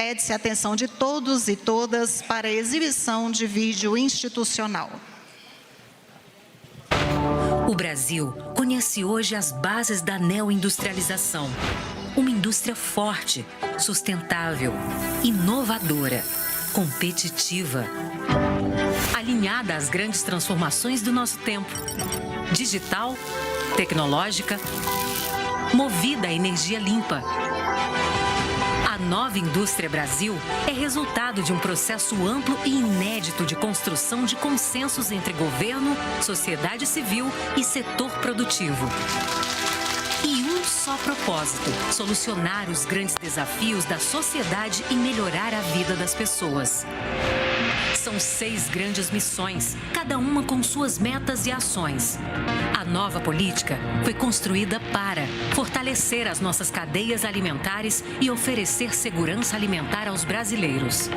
Pede-se a atenção de todos e todas para a exibição de vídeo institucional. O Brasil conhece hoje as bases da neoindustrialização. Uma indústria forte, sustentável, inovadora, competitiva, alinhada às grandes transformações do nosso tempo. Digital, tecnológica, movida a energia limpa. A nova Indústria Brasil é resultado de um processo amplo e inédito de construção de consensos entre governo, sociedade civil e setor produtivo. E um só propósito: solucionar os grandes desafios da sociedade e melhorar a vida das pessoas. São 6 grandes missões, cada uma com suas metas e ações. A nova política foi construída para fortalecer as nossas cadeias alimentares e oferecer segurança alimentar aos brasileiros.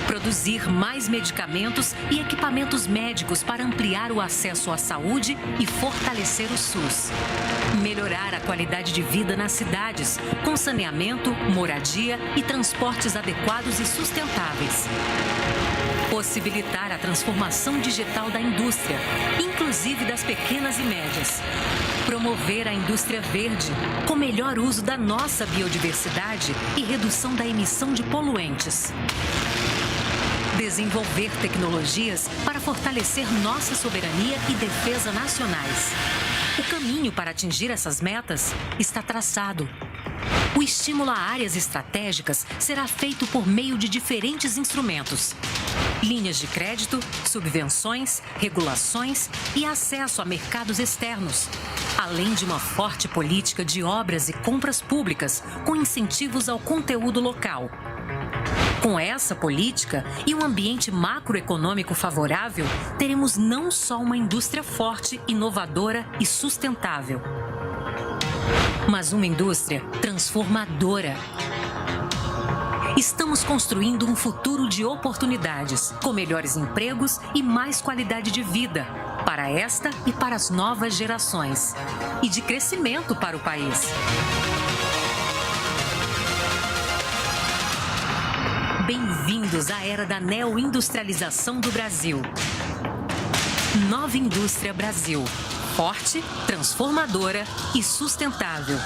Produzir mais medicamentos e equipamentos médicos para ampliar o acesso à saúde e fortalecer o SUS. Melhorar a qualidade de vida nas cidades, com saneamento, moradia e transportes adequados e sustentáveis. Possibilitar a transformação digital da indústria, inclusive das pequenas e médias. Promover a indústria verde, com melhor uso da nossa biodiversidade e redução da emissão de poluentes. Desenvolver tecnologias para fortalecer nossa soberania e defesa nacionais. O caminho para atingir essas metas está traçado. O estímulo a áreas estratégicas será feito por meio de diferentes instrumentos: linhas de crédito, subvenções, regulações e acesso a mercados externos, além de uma forte política de obras e compras públicas com incentivos ao conteúdo local. Com essa política e um ambiente macroeconômico favorável, teremos não só uma indústria forte, inovadora e sustentável, mas uma indústria transformadora. Estamos construindo um futuro de oportunidades, com melhores empregos e mais qualidade de vida, para esta e para as novas gerações, e de crescimento para o país. Bem-vindos à era da neoindustrialização do Brasil. Nova Indústria Brasil. Forte, transformadora e sustentável.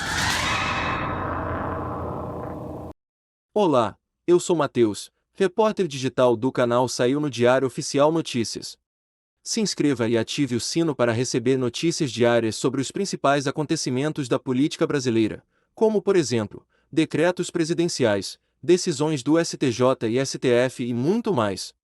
Olá, eu sou Matheus, repórter digital do canal Saiu no Diário Oficial Notícias. Se inscreva e ative o sino para receber notícias diárias sobre os principais acontecimentos da política brasileira, como, por exemplo, decretos presidenciais, decisões do STJ e STF e muito mais.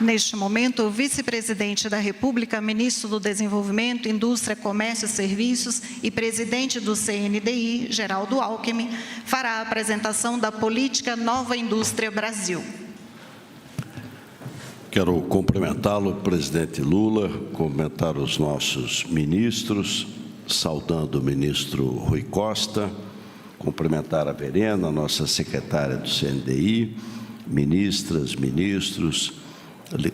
Neste momento, o vice-presidente da República, ministro do Desenvolvimento, Indústria, Comércio e Serviços e presidente do CNDI, Geraldo Alckmin, fará a apresentação da política Nova Indústria Brasil. Quero cumprimentá-lo, presidente Lula, cumprimentar os nossos ministros, saudando o ministro Rui Costa, cumprimentar a Verena, nossa secretária do CNDI, ministras, ministros,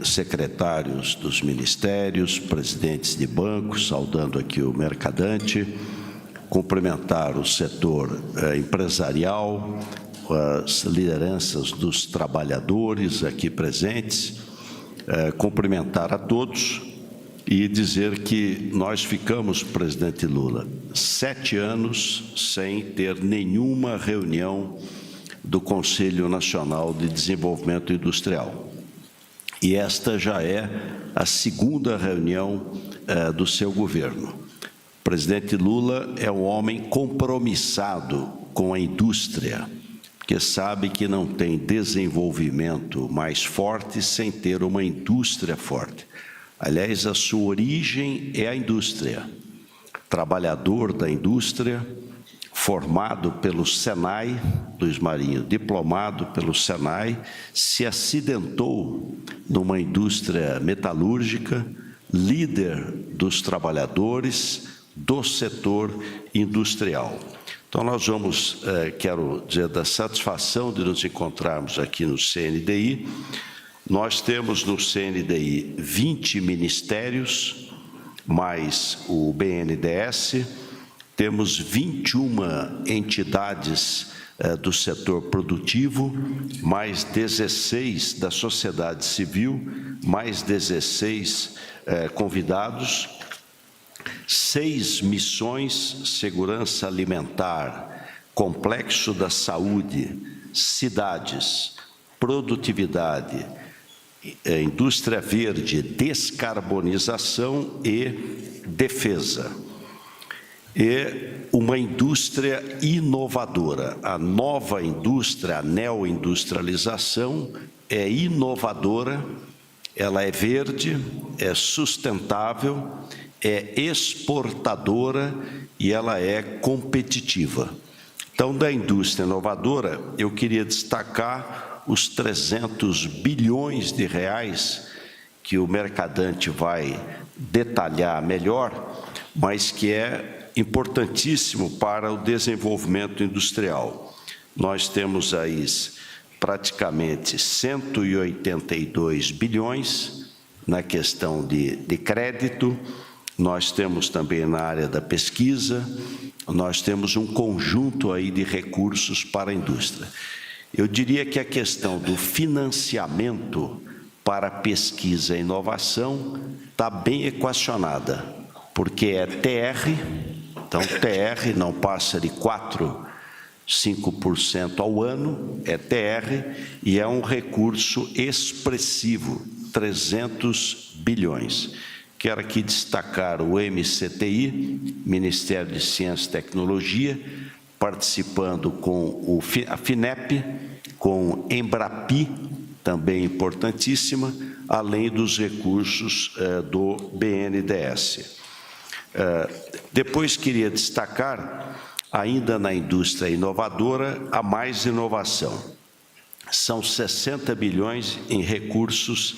secretários dos ministérios, presidentes de bancos, saudando aqui o mercadante, cumprimentar o setor empresarial, as lideranças dos trabalhadores aqui presentes, cumprimentar a todos e dizer que nós ficamos, presidente Lula, 7 anos sem ter nenhuma reunião do Conselho Nacional de Desenvolvimento Industrial. E esta já é a 2ª reunião do seu governo. O presidente Lula é um homem compromissado com a indústria, porque sabe que não tem desenvolvimento mais forte sem ter uma indústria forte. Aliás, a sua origem é a indústria. Trabalhador da indústria, formado pelo Senai, Luiz Marinho, diplomado pelo Senai, se acidentou numa indústria metalúrgica, líder dos trabalhadores do setor industrial. Então, nós vamos, quero dizer, da satisfação de nos encontrarmos aqui no CNDI. Nós temos no CNDI 20 ministérios, mais o BNDES, temos 21 entidades do setor produtivo, mais 16 da sociedade civil, mais 16 convidados, 6 missões: segurança alimentar, complexo da saúde, cidades, produtividade, indústria verde, descarbonização e defesa. E uma indústria inovadora. A nova indústria, a neoindustrialização, é inovadora, ela é verde, é sustentável, é exportadora e ela é competitiva. Então, da indústria inovadora, eu queria destacar os 300 bilhões de reais que o mercadante vai detalhar melhor, mas que é importantíssimo para o desenvolvimento industrial. Nós temos aí praticamente 182 bilhões na questão de crédito, nós temos também na área da pesquisa, nós temos um conjunto aí de recursos para a indústria. Eu diria que a questão do financiamento para pesquisa e inovação está bem equacionada, porque é TR, então TR não passa de 5% ao ano, é TR, e é um recurso expressivo, 300 bilhões. Quero aqui destacar o MCTI, Ministério de Ciência e Tecnologia, participando com a FINEP, com Embrapi, também importantíssima, além dos recursos do BNDES. Depois queria destacar, ainda na indústria inovadora, a Mais Inovação. São 60 bilhões em recursos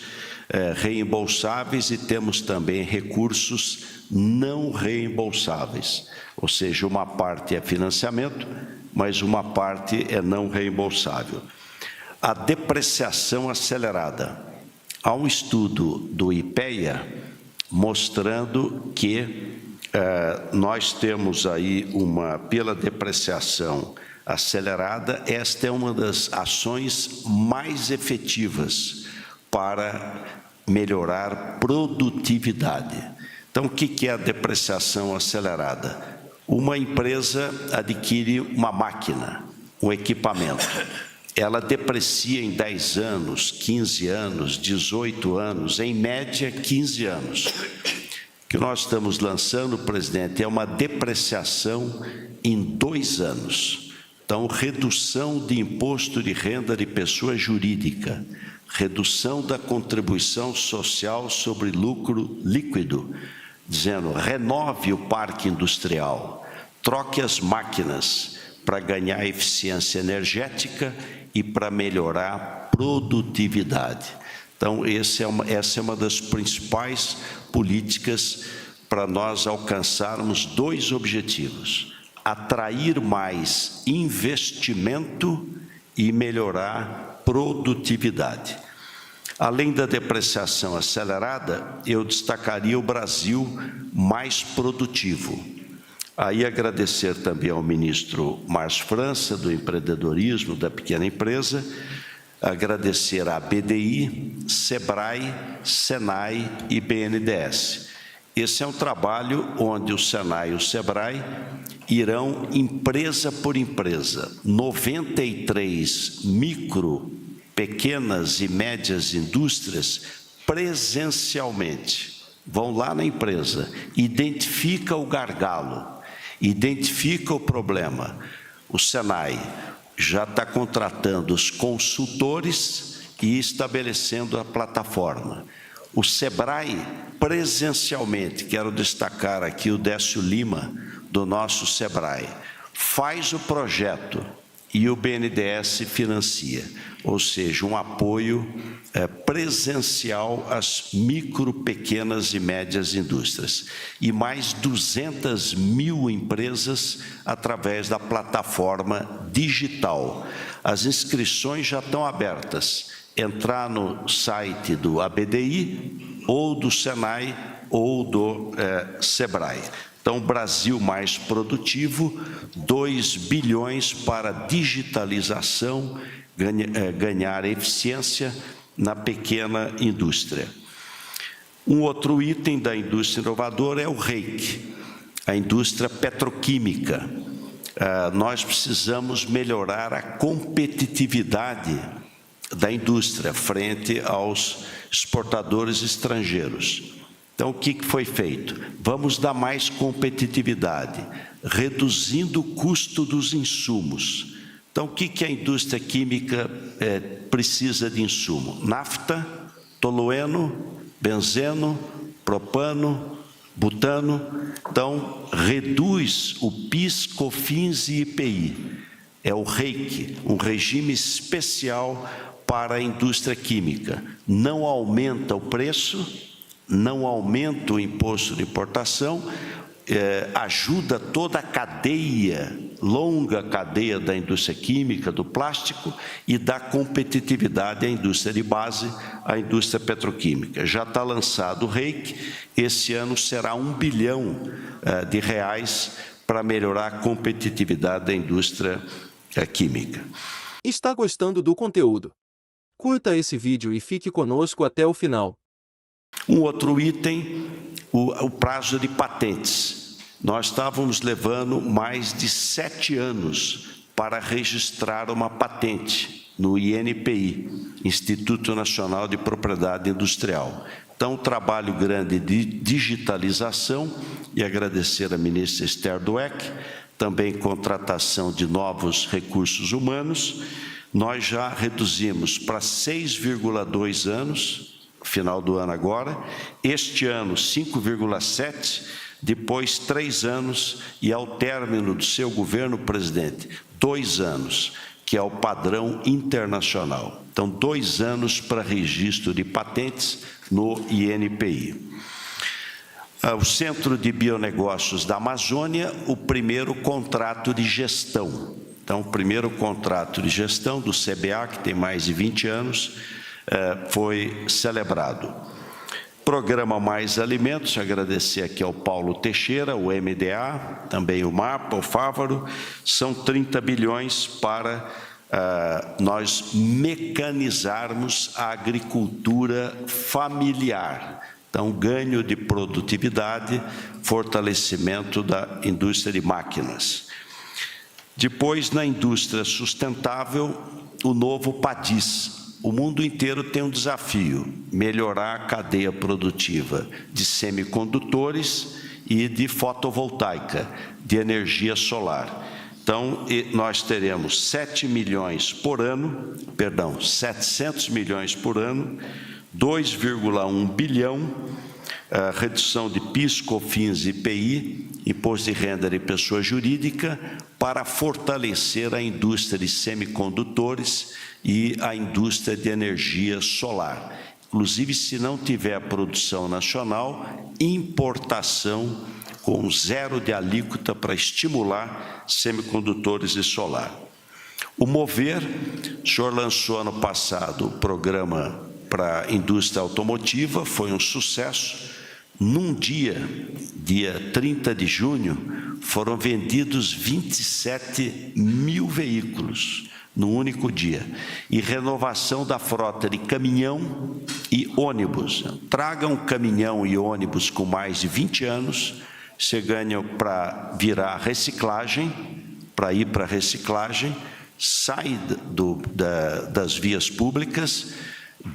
reembolsáveis e temos também recursos não reembolsáveis, ou seja, uma parte é financiamento, mas uma parte é não reembolsável. A depreciação acelerada. Há um estudo do IPEA mostrando que nós temos aí pela depreciação acelerada, esta é uma das ações mais efetivas para melhorar produtividade. Então, o que é a depreciação acelerada? Uma empresa adquire uma máquina, um equipamento. Ela deprecia em 10 anos, 15 anos, 18 anos, em média 15 anos. O que nós estamos lançando, presidente, é uma depreciação em 2 anos. Então, redução de imposto de renda de pessoa jurídica, redução da contribuição social sobre lucro líquido, dizendo, renove o parque industrial, troque as máquinas para ganhar eficiência energética e para melhorar a produtividade. Então, essa é uma das principais políticas para nós alcançarmos 2 objetivos: atrair mais investimento e melhorar produtividade. Além da depreciação acelerada, eu destacaria o Brasil mais produtivo. Aí agradecer também ao ministro Márcio França, do empreendedorismo, da pequena empresa, agradecer à BDI, SEBRAE, SENAI e BNDES. Esse é um trabalho onde o SENAI e o SEBRAE irão, empresa por empresa, 93 pequenas e médias indústrias, presencialmente, vão lá na empresa, identifica o gargalo, identifica o problema. O SENAI já está contratando os consultores e estabelecendo a plataforma. O SEBRAE, presencialmente, quero destacar aqui o Décio Lima, do nosso SEBRAE, faz o projeto, e o BNDES financia, ou seja, um apoio presencial às micro, pequenas e médias indústrias. E mais 200 mil empresas através da plataforma digital. As inscrições já estão abertas. Entrar no site do ABDI, ou do Senai, ou do Sebrae. Então, Brasil mais produtivo, 2 bilhões para digitalização, ganhar eficiência na pequena indústria. Um outro item da indústria inovadora é o REIC, a indústria petroquímica. Nós precisamos melhorar a competitividade da indústria frente aos exportadores estrangeiros. Então, o que foi feito? Vamos dar mais competitividade, reduzindo o custo dos insumos. Então, o que a indústria química precisa de insumo? Nafta, tolueno, benzeno, propano, butano. Então, reduz o PIS, COFINS e IPI. É o REIC, um regime especial para a indústria química. Não aumenta o preço, não aumenta o imposto de importação, ajuda toda a cadeia, longa cadeia da indústria química, do plástico, e dá competitividade à indústria de base, à indústria petroquímica. Já está lançado o REIC, esse ano será R$1 bilhão para melhorar a competitividade da indústria química. Está gostando do conteúdo? Curta esse vídeo e fique conosco até o final. Um outro item, o prazo de patentes. Nós estávamos levando mais de 7 anos para registrar uma patente no INPI, Instituto Nacional de Propriedade Industrial. Então, um trabalho grande de digitalização, e agradecer à ministra Esther Dweck, também contratação de novos recursos humanos. Nós já reduzimos para 6,2 anos, final do ano agora, este ano 5,7, depois 3 anos e ao término do seu governo, presidente, 2 anos, que é o padrão internacional. Então, 2 anos para registro de patentes no INPI. O Centro de Bionegócios da Amazônia, o primeiro contrato de gestão. Então, o primeiro contrato de gestão do CBA, que tem mais de 20 anos, foi celebrado. Programa Mais Alimentos, agradecer aqui ao Paulo Teixeira, o MDA, também o MAPA, o Fávaro, são 30 bilhões para nós mecanizarmos a agricultura familiar. Então, ganho de produtividade, fortalecimento da indústria de máquinas. Depois, na indústria sustentável, o novo PADIS. O mundo inteiro tem um desafio, melhorar a cadeia produtiva de semicondutores e de fotovoltaica, de energia solar. Então, nós teremos 700 milhões por ano, 2,1 bilhão, redução de PIS, COFINS e IPI, Imposto de Renda de Pessoa Jurídica, para fortalecer a indústria de semicondutores e a indústria de energia solar. Inclusive, se não tiver produção nacional, importação com 0 de alíquota para estimular semicondutores e solar. O Mover, o senhor lançou ano passado o programa para a indústria automotiva, foi um sucesso. Num dia 30 de junho, foram vendidos 27 mil veículos, no único dia. E renovação da frota de caminhão e ônibus. Traga um caminhão e ônibus com mais de 20 anos, você ganha para virar reciclagem, para ir para reciclagem, sai das vias públicas,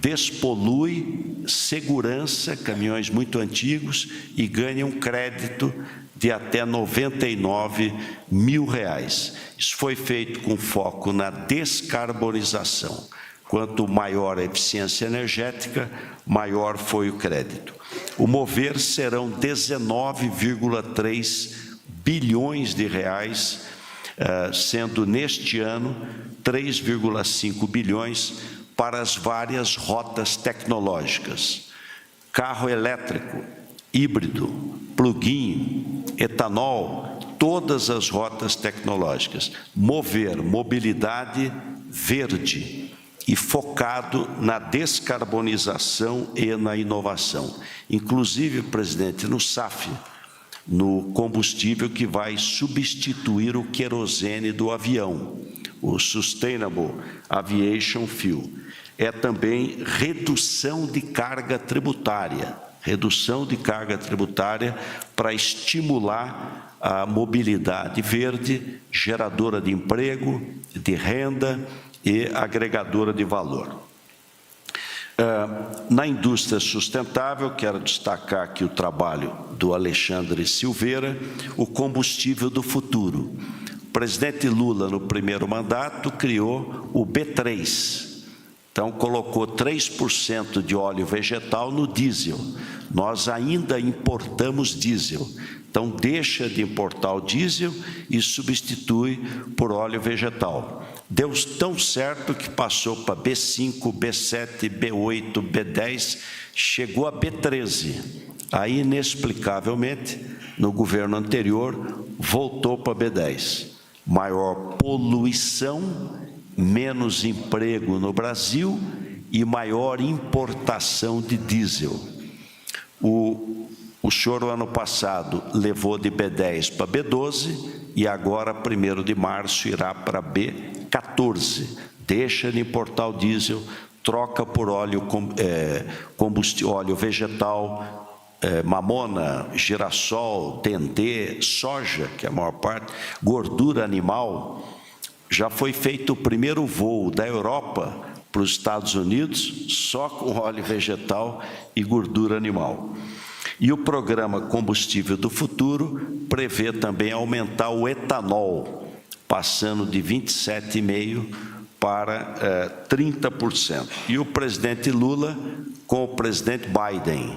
despolui, segurança, caminhões muito antigos, e ganha um crédito de até R$ 99 mil. Isso foi feito com foco na descarbonização. Quanto maior a eficiência energética, maior foi o crédito. O Mover serão 19,3 bilhões de reais sendo neste ano 3,5 bilhões para as várias rotas tecnológicas. Carro elétrico, híbrido, plug-in, etanol, todas as rotas tecnológicas. Mobilidade verde e focado na descarbonização e na inovação. Inclusive, presidente, no SAF, no combustível que vai substituir o querosene do avião, o Sustainable Aviation Fuel. É também redução de carga tributária para estimular a mobilidade verde, geradora de emprego, de renda e agregadora de valor. Na indústria sustentável, quero destacar aqui o trabalho do Alexandre Silveira, o combustível do futuro. O presidente Lula, no primeiro mandato, criou o B3. Então, colocou 3% de óleo vegetal no diesel. Nós ainda importamos diesel. Então, deixa de importar o diesel e substitui por óleo vegetal. Deu tão certo que passou para B5, B7, B8, B10, chegou a B13. Aí, inexplicavelmente, no governo anterior, voltou para B10. Maior poluição, menos emprego no Brasil e maior importação de diesel. O senhor, ano passado, levou de B10 para B12 e agora, 1º de março, irá para B14. Deixa de importar o diesel, troca por óleo vegetal, mamona, girassol, dendê, soja, que é a maior parte, gordura animal. Já foi feito o primeiro voo da Europa para os Estados Unidos, só com óleo vegetal e gordura animal. E o programa Combustível do Futuro prevê também aumentar o etanol, passando de 27,5% para 30%. E o presidente Lula, com o presidente Biden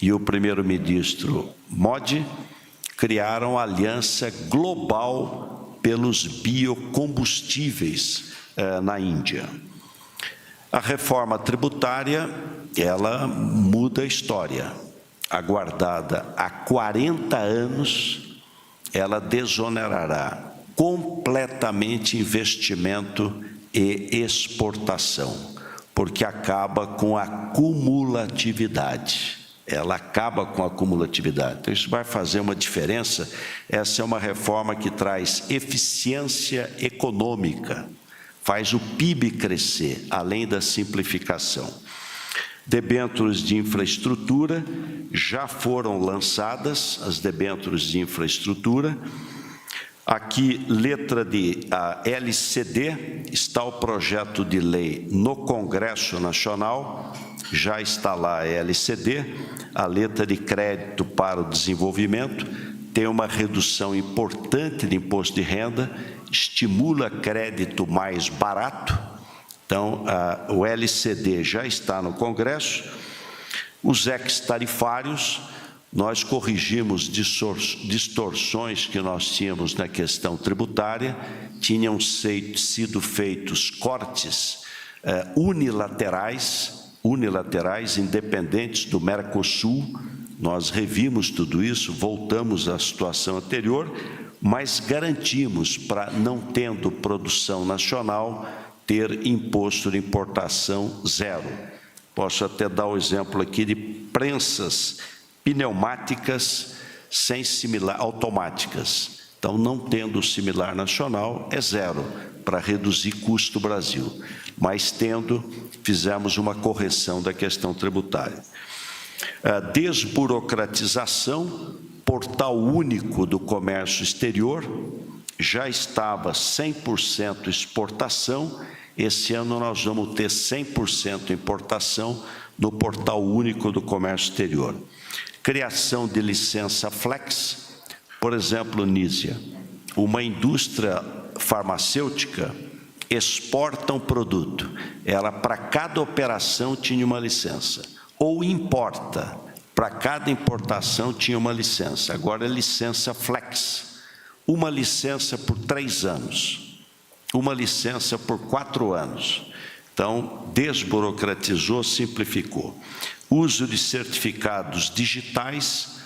e o primeiro-ministro Modi, criaram a Aliança Global pelos biocombustíveis na Índia. A reforma tributária, ela muda a história. Aguardada há 40 anos, ela desonerará completamente investimento e exportação, porque acaba com a cumulatividade. Ela acaba com a cumulatividade. Então, isso vai fazer uma diferença. Essa é uma reforma que traz eficiência econômica, faz o PIB crescer, além da simplificação. Debêntures de infraestrutura, já foram lançadas as debêntures de infraestrutura. Aqui, letra de LCD, está o projeto de lei no Congresso Nacional, já está lá a LCD, a letra de crédito para o desenvolvimento, tem uma redução importante de imposto de renda, estimula crédito mais barato. Então, o LCD já está no Congresso. Os ex-tarifários, nós corrigimos distorções que nós tínhamos na questão tributária, tinham sido feitos cortes unilaterais, independentes do Mercosul. Nós revimos tudo isso, voltamos à situação anterior, mas garantimos para, não tendo produção nacional, ter imposto de importação zero. Posso até dar o exemplo aqui de prensas pneumáticas sem similar, automáticas. Então, não tendo similar nacional, é zero, para reduzir custo Brasil. Mas tendo, fizemos uma correção da questão tributária. A desburocratização, portal único do comércio exterior, já estava 100% exportação. Esse ano nós vamos ter 100% importação no portal único do comércio exterior. Criação de licença flex, por exemplo, Nízia, uma indústria farmacêutica exporta um produto, ela para cada operação tinha uma licença, ou importa, para cada importação tinha uma licença, agora é licença flex. uma licença por 3 anos, uma licença por 4 anos. Então, desburocratizou, simplificou. Uso de certificados digitais.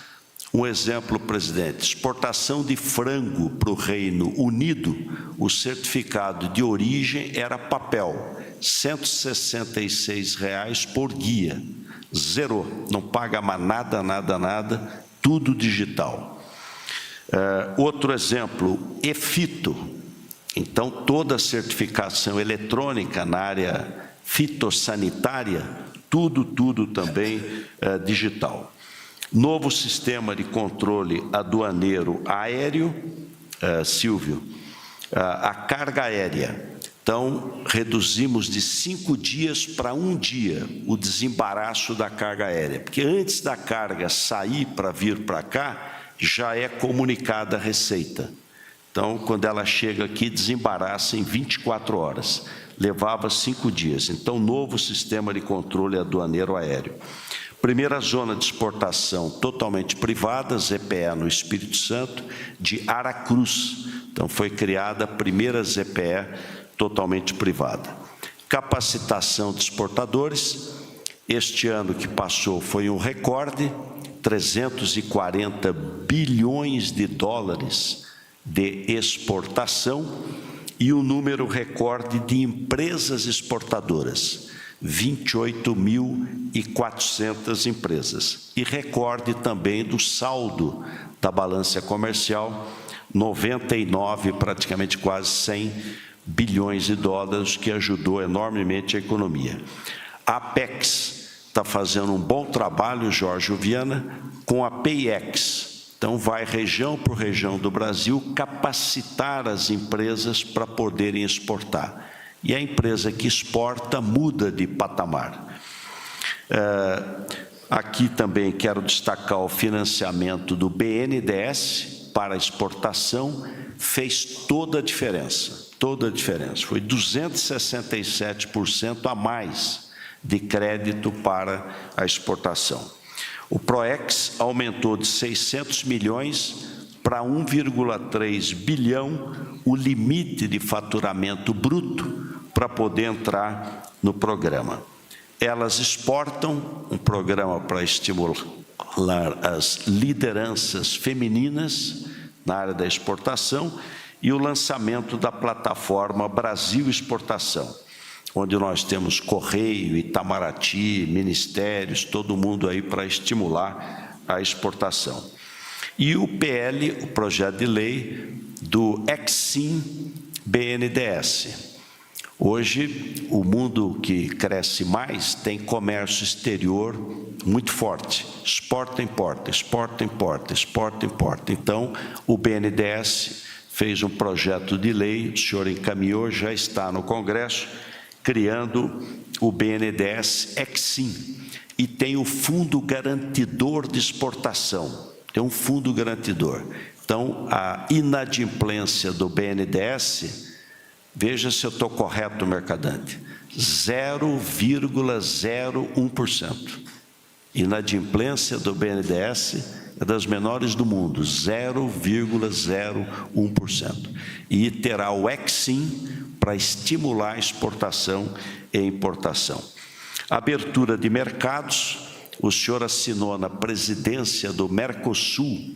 Um exemplo, presidente, exportação de frango para o Reino Unido, o certificado de origem era papel, R$ 166 por guia. Zerou, não paga mais nada, tudo digital. Outro exemplo, EFITO. Então, toda a certificação eletrônica na área fitossanitária, tudo também digital. Novo sistema de controle aduaneiro aéreo, Silvio, a carga aérea. Então, reduzimos de 5 dias para 1 dia o desembaraço da carga aérea, porque antes da carga sair para vir para cá, já é comunicada a Receita. Então, quando ela chega aqui, desembaraça em 24 horas. Levava 5 dias. Então, novo sistema de controle aduaneiro aéreo. Primeira zona de exportação totalmente privada, ZPE no Espírito Santo, de Aracruz. Então, foi criada a primeira ZPE totalmente privada. Capacitação de exportadores. Este ano que passou foi um recorde, 340 bilhões de dólares de exportação e o número recorde de empresas exportadoras, 28.400 empresas. E recorde também do saldo da balança comercial, 99, praticamente quase 100 bilhões de dólares, que ajudou enormemente a economia. A Apex está fazendo um bom trabalho, Jorge Viana, com a PIEX. Então, vai região por região do Brasil capacitar as empresas para poderem exportar. E a empresa que exporta muda de patamar. Aqui também quero destacar o financiamento do BNDES para exportação, fez toda a diferença, Foi 267% a mais de crédito para a exportação. O PROEX aumentou de 600 milhões para 1,3 bilhão o limite de faturamento bruto para poder entrar no programa. Elas exportam, um programa para estimular as lideranças femininas na área da exportação e o lançamento da plataforma Brasil Exportação, onde nós temos Correio, Itamaraty, ministérios, todo mundo aí para estimular a exportação. E o PL, o projeto de lei do Exim BNDES. Hoje, o mundo que cresce mais tem comércio exterior muito forte. Exporta, importa, exporta, importa, exporta, importa. Então, o BNDES fez um projeto de lei, o senhor encaminhou, já está no Congresso, criando o BNDES Exim. E tem o Fundo Garantidor de Exportação. Tem um fundo garantidor. Então, a inadimplência do BNDES, veja se eu estou correto, mercadante, 0,01%. Inadimplência do BNDES é das menores do mundo, 0,01%. E terá o Exim para estimular a exportação e importação. Abertura de mercados, o senhor assinou na presidência do Mercosul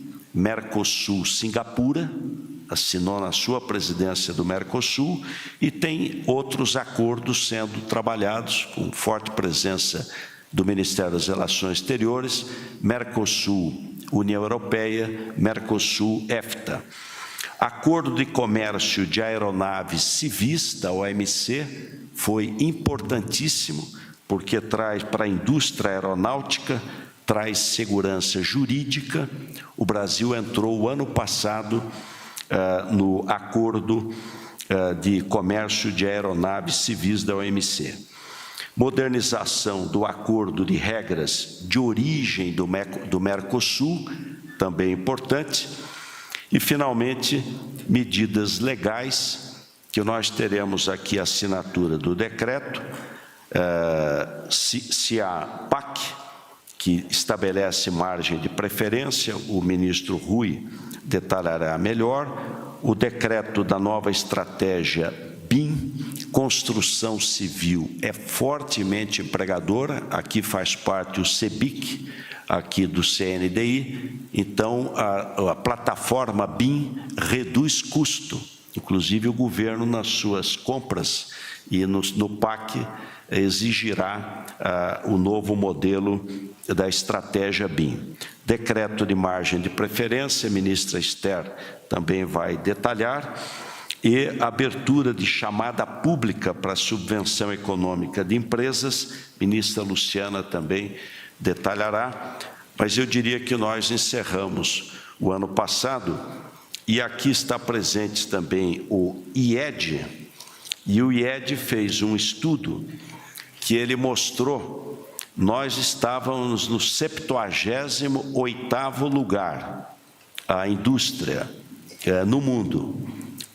Singapura, assinou na sua presidência do Mercosul, e tem outros acordos sendo trabalhados, com forte presença do Ministério das Relações Exteriores, Mercosul, União Europeia, Mercosul, EFTA. Acordo de Comércio de Aeronaves Civis, da OMC, foi importantíssimo, porque traz para a indústria aeronáutica, traz segurança jurídica. O Brasil entrou o ano passado no Acordo de Comércio de Aeronaves Civis da OMC. Modernização do Acordo de Regras de Origem do Mercosul, também importante. E, finalmente, medidas legais, que nós teremos aqui a assinatura do decreto, se a PAC, que estabelece margem de preferência, o ministro Rui detalhará melhor. O decreto da nova estratégia BIM, construção civil, é fortemente empregadora. Aqui faz parte o CEBIC, aqui do CNDI. Então, a plataforma BIM reduz custo. Inclusive, o governo, nas suas compras e no PAC, exigirá o novo modelo da estratégia BIM. Decreto de margem de preferência, a ministra Esther também vai detalhar, e abertura de chamada pública para subvenção econômica de empresas, a ministra Luciana também detalhará, mas eu diria que nós encerramos o ano passado, e aqui está presente também o IED, e o IED fez um estudo que ele mostrou, nós estávamos no 78º lugar, a indústria no mundo.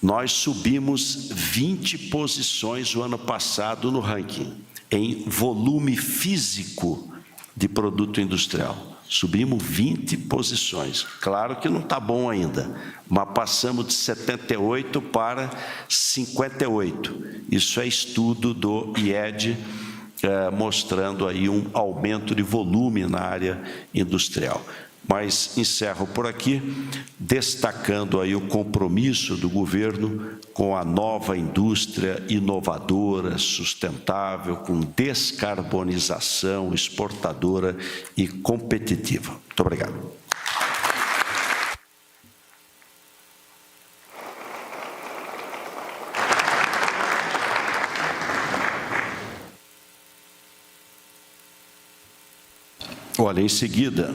Nós subimos 20 posições o ano passado no ranking, em volume físico de produto industrial. Subimos 20 posições. Claro que não está bom ainda, mas passamos de 78 para 58. Isso é estudo do IED, mostrando aí um aumento de volume na área industrial. Mas encerro por aqui, destacando aí o compromisso do governo com a nova indústria inovadora, sustentável, com descarbonização, exportadora e competitiva. Muito obrigado. Olha, em seguida,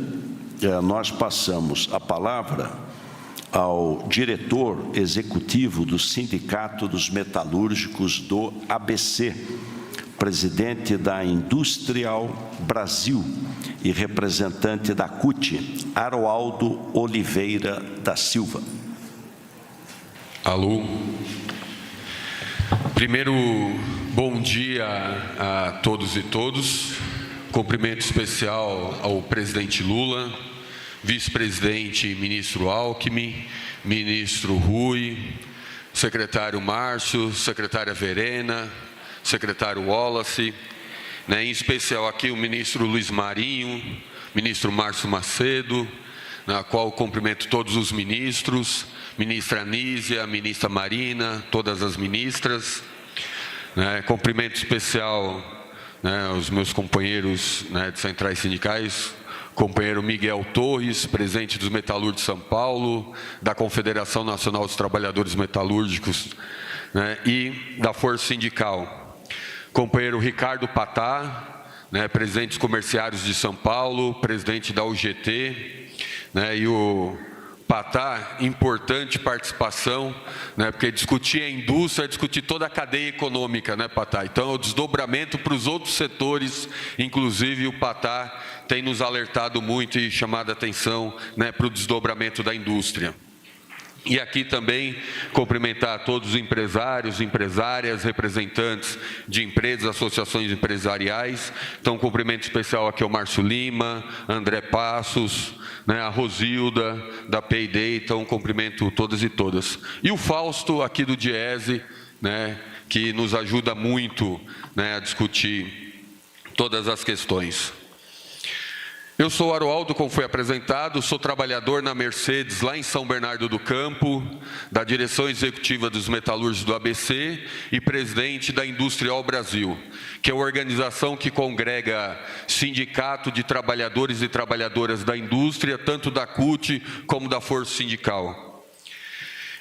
nós passamos a palavra ao diretor executivo do Sindicato dos Metalúrgicos do ABC, presidente da Industrial Brasil e representante da CUT, Aroaldo Oliveira da Silva. Alô. Primeiro, bom dia a todos e todas. Cumprimento especial ao presidente Lula, vice-presidente ministro Alckmin, ministro Rui, secretário Márcio, secretária Verena, secretário Wallace, em especial aqui o ministro Luiz Marinho, ministro Márcio Macedo, na qual cumprimento todos os ministros, ministra Anísia, ministra Marina, todas as ministras. Cumprimento especial os meus companheiros de centrais sindicais, companheiro Miguel Torres, presidente dos Metalúrgicos de São Paulo, da Confederação Nacional dos Trabalhadores Metalúrgicos e da Força Sindical. Companheiro Ricardo Patá, presidente dos Comerciários de São Paulo, presidente da UGT, e o Patá, importante participação, porque discutir a indústria é discutir toda a cadeia econômica, Patá? Então, é o desdobramento para os outros setores, inclusive o Patá tem nos alertado muito e chamado a atenção para o desdobramento da indústria. E aqui também cumprimentar todos os empresários, empresárias, representantes de empresas, associações empresariais. Então, cumprimento especial aqui ao Márcio Lima, André Passos, a Rosilda, da Payday. Então, cumprimento todas e todas. E o Fausto, aqui do Diese, que nos ajuda muito a discutir todas as questões. Eu sou Aroaldo, como foi apresentado, sou trabalhador na Mercedes, lá em São Bernardo do Campo, da direção executiva dos metalúrgicos do ABC e presidente da Industrial Brasil, que é uma organização que congrega sindicato de trabalhadores e trabalhadoras da indústria, tanto da CUT como da Força Sindical.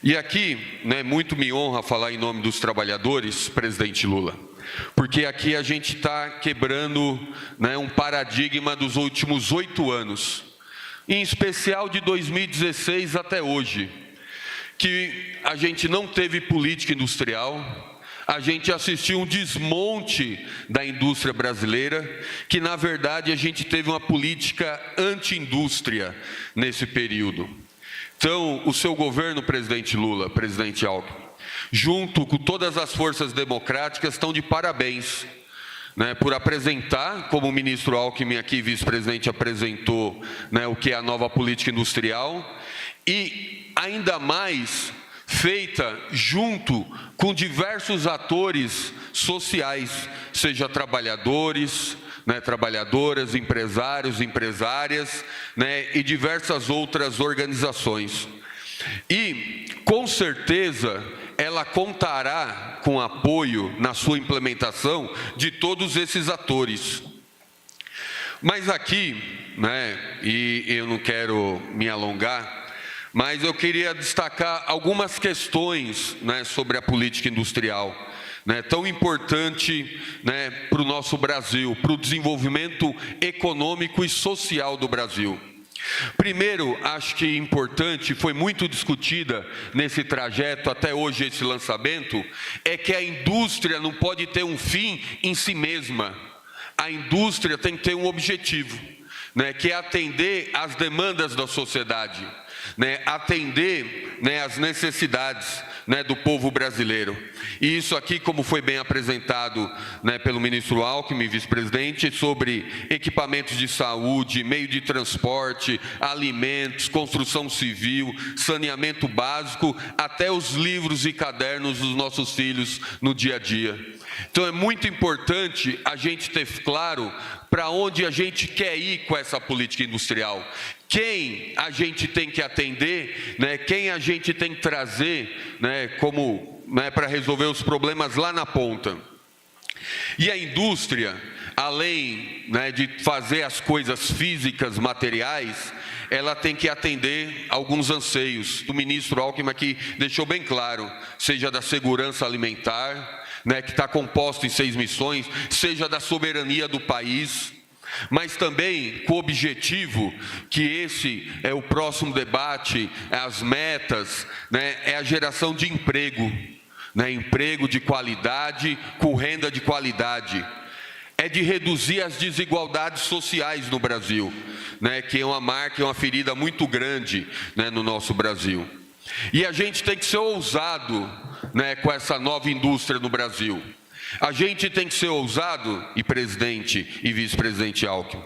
E aqui, muito me honra falar em nome dos trabalhadores, presidente Lula, porque aqui a gente está quebrando um paradigma dos últimos 8 anos, em especial de 2016 até hoje, que a gente não teve política industrial, a gente assistiu um desmonte da indústria brasileira, que na verdade a gente teve uma política anti-indústria nesse período. Então, o seu governo, presidente Lula, presidente Alckmin, junto com todas as forças democráticas, estão de parabéns, por apresentar, como o ministro Alckmin aqui, vice-presidente, apresentou, o que é a nova política industrial, e ainda mais feita junto com diversos atores sociais, seja trabalhadores, trabalhadoras, empresários, empresárias, e diversas outras organizações. E, com certeza, ela contará com apoio na sua implementação de todos esses atores. Mas aqui, e eu não quero me alongar, mas eu queria destacar algumas questões sobre a política industrial, tão importante para o nosso Brasil, para o desenvolvimento econômico e social do Brasil. Primeiro, acho que importante, foi muito discutida nesse trajeto, até hoje esse lançamento, é que a indústria não pode ter um fim em si mesma. A indústria tem que ter um objetivo, que é atender às demandas da sociedade, atender às necessidades do povo brasileiro. E isso aqui, como foi bem apresentado pelo ministro Alckmin, vice-presidente, sobre equipamentos de saúde, meio de transporte, alimentos, construção civil, saneamento básico, até os livros e cadernos dos nossos filhos no dia a dia. Então é muito importante a gente ter claro para onde a gente quer ir com essa política industrial. Quem a gente tem que atender, quem a gente tem que trazer para resolver os problemas lá na ponta. E a indústria, além de fazer as coisas físicas, materiais, ela tem que atender alguns anseios. O ministro Alckmin aqui deixou bem claro, seja da segurança alimentar, que está composto em 6 missões, seja da soberania do país, mas também com o objetivo, que esse é o próximo debate, as metas, é a geração de emprego, emprego de qualidade, com renda de qualidade. É de reduzir as desigualdades sociais no Brasil, que é uma marca, é uma ferida muito grande no nosso Brasil. E a gente tem que ser ousado com essa nova indústria no Brasil. A gente tem que ser ousado, e presidente e vice-presidente Alckmin,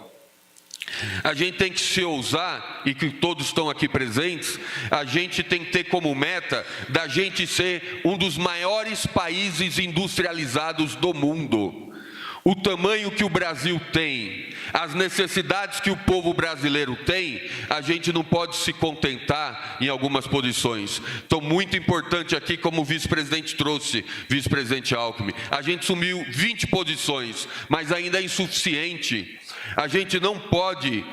a gente tem que se ousar, e que todos estão aqui presentes, a gente tem que ter como meta da gente ser um dos maiores países industrializados do mundo. O tamanho que o Brasil tem, as necessidades que o povo brasileiro tem, a gente não pode se contentar em algumas posições. Então, muito importante aqui, como o vice-presidente trouxe, vice-presidente Alckmin, a gente sumiu 20 posições, mas ainda é insuficiente. A gente não pode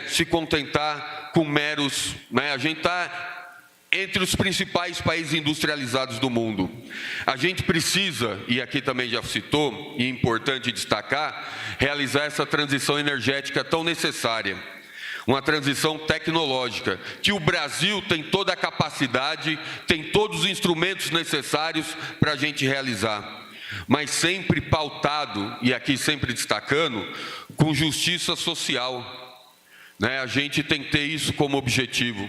se contentar com meros... a gente está entre os principais países industrializados do mundo. A gente precisa, e aqui também já citou, e é importante destacar, realizar essa transição energética tão necessária. Uma transição tecnológica, que o Brasil tem toda a capacidade, tem todos os instrumentos necessários para a gente realizar. Mas sempre pautado, e aqui sempre destacando, com justiça social. A gente tem que ter isso como objetivo.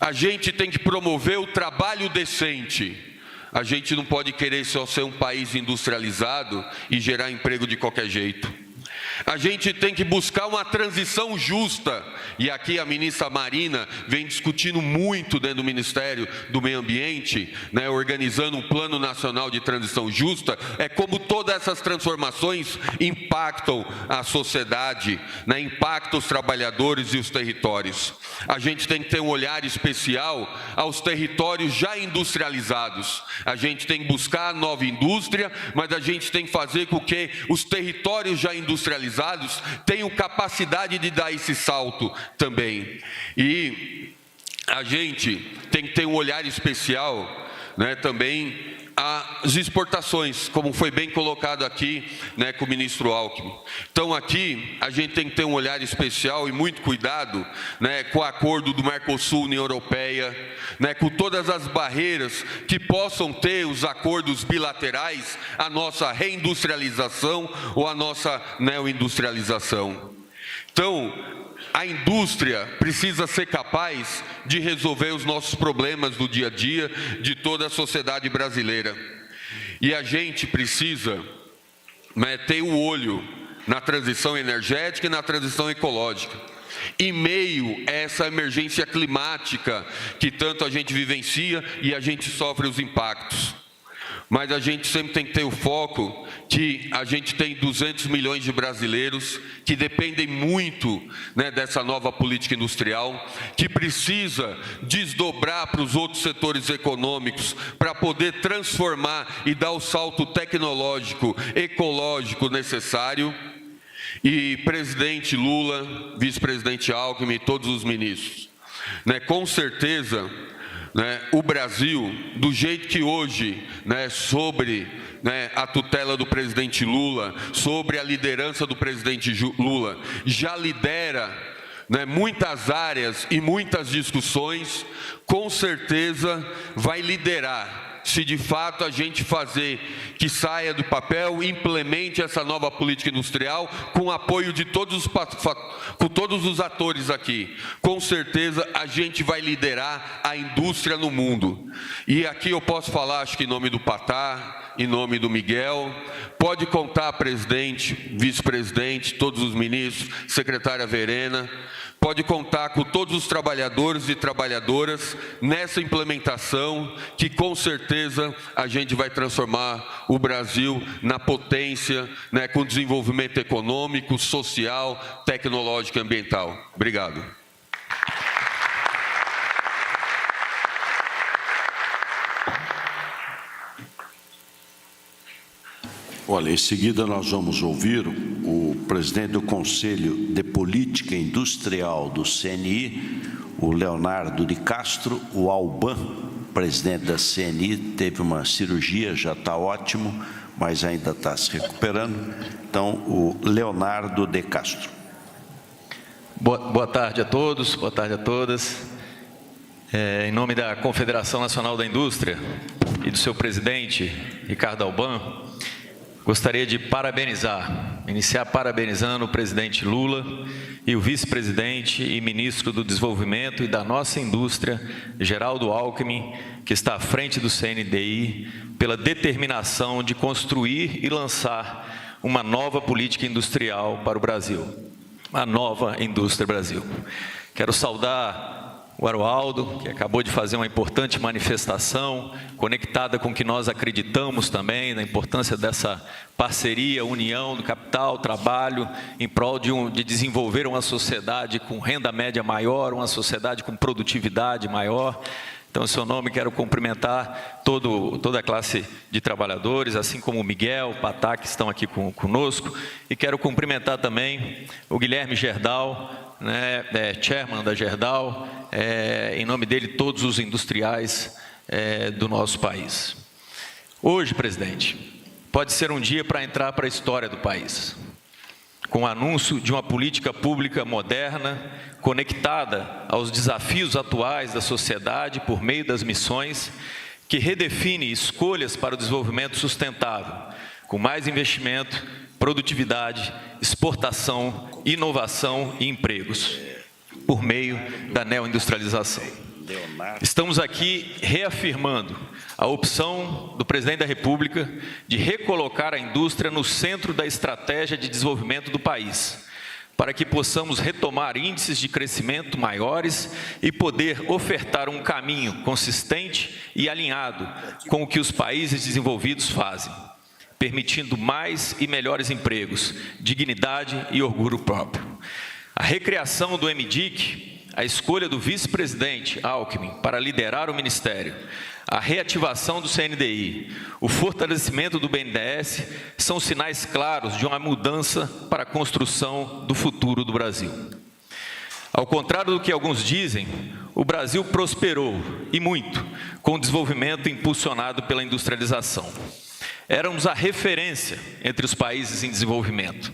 A gente tem que promover o trabalho decente. A gente não pode querer só ser um país industrializado e gerar emprego de qualquer jeito. A gente tem que buscar uma transição justa, e aqui a ministra Marina vem discutindo muito dentro do Ministério do Meio Ambiente, organizando um plano nacional de transição justa, é como todas essas transformações impactam a sociedade, impactam os trabalhadores e os territórios. A gente tem que ter um olhar especial aos territórios já industrializados. A gente tem que buscar a nova indústria, mas a gente tem que fazer com que os territórios já industrializados tenham capacidade de dar esse salto também. E a gente tem que ter um olhar especial, também às exportações, como foi bem colocado aqui, com o ministro Alckmin. Então aqui a gente tem que ter um olhar especial e muito cuidado, com o acordo do Mercosul, União Europeia, com todas as barreiras que possam ter os acordos bilaterais, a nossa reindustrialização ou a nossa neoindustrialização. Então, a indústria precisa ser capaz de resolver os nossos problemas do dia a dia de toda a sociedade brasileira. E a gente precisa ter o olho na transição energética e na transição ecológica. em meio a essa emergência climática que tanto a gente vivencia e a gente sofre os impactos. Mas a gente sempre tem que ter o foco que a gente tem 200 milhões de brasileiros que dependem muito, né, dessa nova política industrial, que precisa desdobrar para os outros setores econômicos para poder transformar e dar o salto tecnológico, ecológico necessário. E presidente Lula, vice-presidente Alckmin e todos os ministros, né, com certeza, né, o Brasil, do jeito que hoje, né, sobre, né, a tutela do presidente Lula, sobre a liderança do presidente Lula, já lidera, né, muitas áreas e muitas discussões, com certeza vai liderar. Se de fato a gente fazer que saia do papel, implemente essa nova política industrial com o apoio de todos os atores aqui, com certeza a gente vai liderar a indústria no mundo. E aqui eu posso falar, acho que em nome do Patá, em nome do Miguel, pode contar, presidente, vice-presidente, todos os ministros, secretária Verena, pode contar com todos os trabalhadores e trabalhadoras nessa implementação, que com certeza a gente vai transformar o Brasil na potência, né, com desenvolvimento econômico, social, tecnológico e ambiental. Obrigado. Olha, em seguida nós vamos ouvir o presidente do Conselho de Política Industrial do CNI, o Leonardo de Castro, o Alban, presidente da CNI, teve uma cirurgia, já está ótimo, mas ainda está se recuperando. Então, o Leonardo de Castro. Boa tarde a todos, boa tarde a todas. Em nome da Confederação Nacional da Indústria e do seu presidente, Ricardo Alban, gostaria de iniciar parabenizando o presidente Lula e o vice-presidente e ministro do Desenvolvimento e da nossa indústria, Geraldo Alckmin, que está à frente do CNDI, pela determinação de construir e lançar uma nova política industrial para o Brasil, a nova indústria Brasil. Quero saudar o Aroaldo, que acabou de fazer uma importante manifestação, conectada com o que nós acreditamos também, na importância dessa parceria, união do capital, trabalho, em prol de desenvolver uma sociedade com renda média maior, uma sociedade com produtividade maior. Então, em seu nome, quero cumprimentar toda a classe de trabalhadores, assim como o Miguel, o Patá, que estão aqui conosco, e quero cumprimentar também o Guilherme Gerdau, né, chairman da Gerdau, em nome dele, todos os industriais do nosso país. Hoje, presidente, pode ser um dia para entrar para a história do país, com o anúncio de uma política pública moderna, conectada aos desafios atuais da sociedade por meio das missões, que redefine escolhas para o desenvolvimento sustentável, com mais investimento, produtividade, exportação, inovação e empregos, por meio da neoindustrialização. Estamos aqui reafirmando a opção do presidente da República de recolocar a indústria no centro da estratégia de desenvolvimento do país, para que possamos retomar índices de crescimento maiores e poder ofertar um caminho consistente e alinhado com o que os países desenvolvidos fazem, permitindo mais e melhores empregos, dignidade e orgulho próprio. A recriação do MDIC, a escolha do vice-presidente Alckmin para liderar o Ministério, a reativação do CNDI, o fortalecimento do BNDES são sinais claros de uma mudança para a construção do futuro do Brasil. Ao contrário do que alguns dizem, o Brasil prosperou, e muito, com o desenvolvimento impulsionado pela industrialização. Éramos a referência entre os países em desenvolvimento.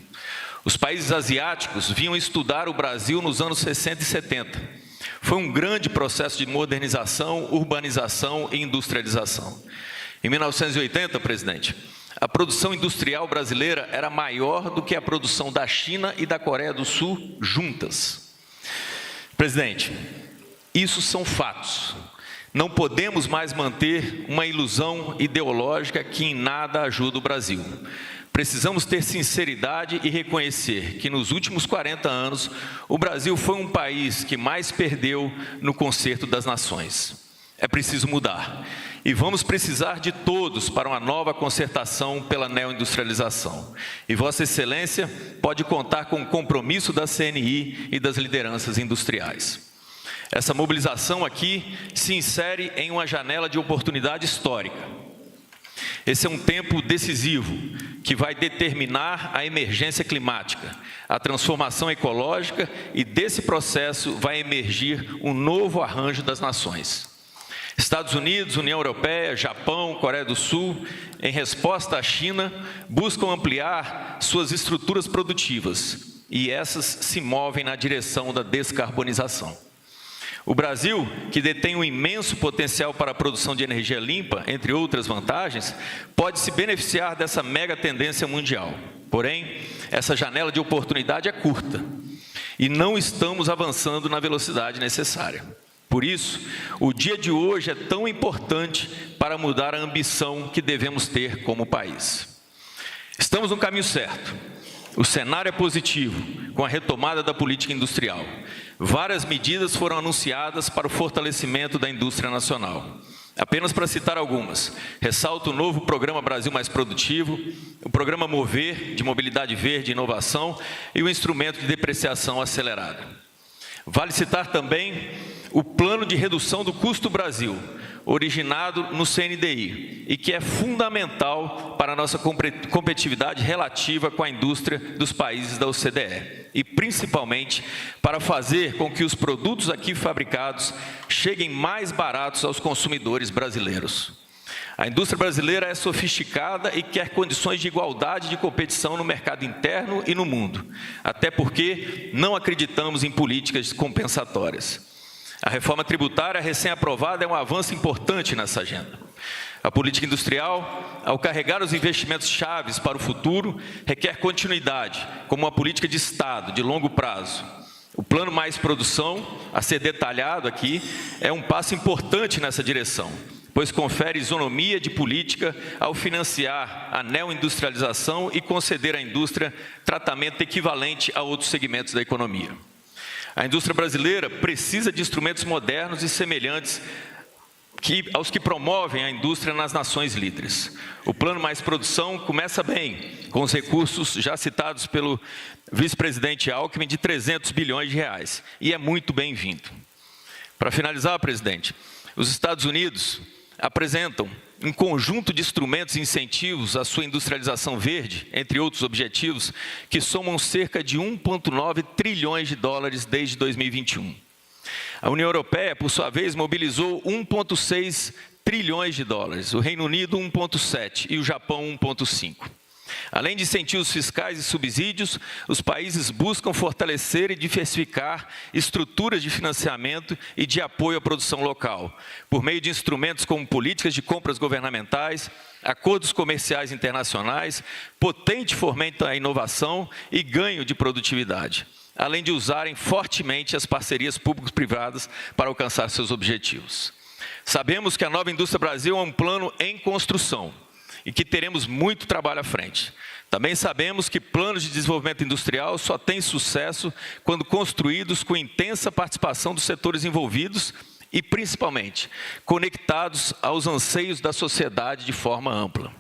Os países asiáticos vinham estudar o Brasil nos anos 60 e 70. Foi um grande processo de modernização, urbanização e industrialização. Em 1980, presidente, a produção industrial brasileira era maior do que a produção da China e da Coreia do Sul juntas. Presidente, isso são fatos. Não podemos mais manter uma ilusão ideológica que em nada ajuda o Brasil. Precisamos ter sinceridade e reconhecer que nos últimos 40 anos, o Brasil foi um país que mais perdeu no concerto das nações. É preciso mudar. E vamos precisar de todos para uma nova concertação pela neoindustrialização. E Vossa Excelência pode contar com o compromisso da CNI e das lideranças industriais. Essa mobilização aqui se insere em uma janela de oportunidade histórica. Esse é um tempo decisivo que vai determinar a emergência climática, a transformação ecológica, e desse processo vai emergir um novo arranjo das nações. Estados Unidos, União Europeia, Japão, Coreia do Sul, em resposta à China, buscam ampliar suas estruturas produtivas, e essas se movem na direção da descarbonização. O Brasil, que detém um imenso potencial para a produção de energia limpa, entre outras vantagens, pode se beneficiar dessa mega tendência mundial. Porém, essa janela de oportunidade é curta e não estamos avançando na velocidade necessária. Por isso, o dia de hoje é tão importante para mudar a ambição que devemos ter como país. Estamos no caminho certo. O cenário é positivo, com a retomada da política industrial. Várias medidas foram anunciadas para o fortalecimento da indústria nacional. Apenas para citar algumas, ressalto o novo Programa Brasil Mais Produtivo, o Programa Mover, de Mobilidade Verde e Inovação, e o Instrumento de Depreciação Acelerada. Vale citar também o Plano de Redução do Custo Brasil, originado no CNDI, e que é fundamental para a nossa competitividade relativa com a indústria dos países da OCDE, e principalmente para fazer com que os produtos aqui fabricados cheguem mais baratos aos consumidores brasileiros. A indústria brasileira é sofisticada e quer condições de igualdade de competição no mercado interno e no mundo, até porque não acreditamos em políticas compensatórias. A reforma tributária recém-aprovada é um avanço importante nessa agenda. A política industrial, ao carregar os investimentos chaves para o futuro, requer continuidade, como uma política de Estado, de longo prazo. O Plano Mais Produção, a ser detalhado aqui, é um passo importante nessa direção, pois confere isonomia de política ao financiar a neoindustrialização e conceder à indústria tratamento equivalente a outros segmentos da economia. A indústria brasileira precisa de instrumentos modernos e semelhantes aos que promovem a indústria nas nações líderes. O Plano Mais Produção começa bem, com os recursos já citados pelo vice-presidente Alckmin de 300 bilhões de reais, e é muito bem-vindo. Para finalizar, presidente, os Estados Unidos apresentam um conjunto de instrumentos e incentivos à sua industrialização verde, entre outros objetivos, que somam cerca de 1,9 trilhões de dólares desde 2021. A União Europeia, por sua vez, mobilizou 1,6 trilhões de dólares, o Reino Unido 1,7 e o Japão 1,5. Além de incentivos fiscais e subsídios, os países buscam fortalecer e diversificar estruturas de financiamento e de apoio à produção local, por meio de instrumentos como políticas de compras governamentais, acordos comerciais internacionais, potente fomento à inovação e ganho de produtividade, além de usarem fortemente as parcerias público-privadas para alcançar seus objetivos. Sabemos que a Nova Indústria Brasil é um plano em construção e que teremos muito trabalho à frente. Também sabemos que planos de desenvolvimento industrial só têm sucesso quando construídos com intensa participação dos setores envolvidos e, principalmente, conectados aos anseios da sociedade de forma ampla.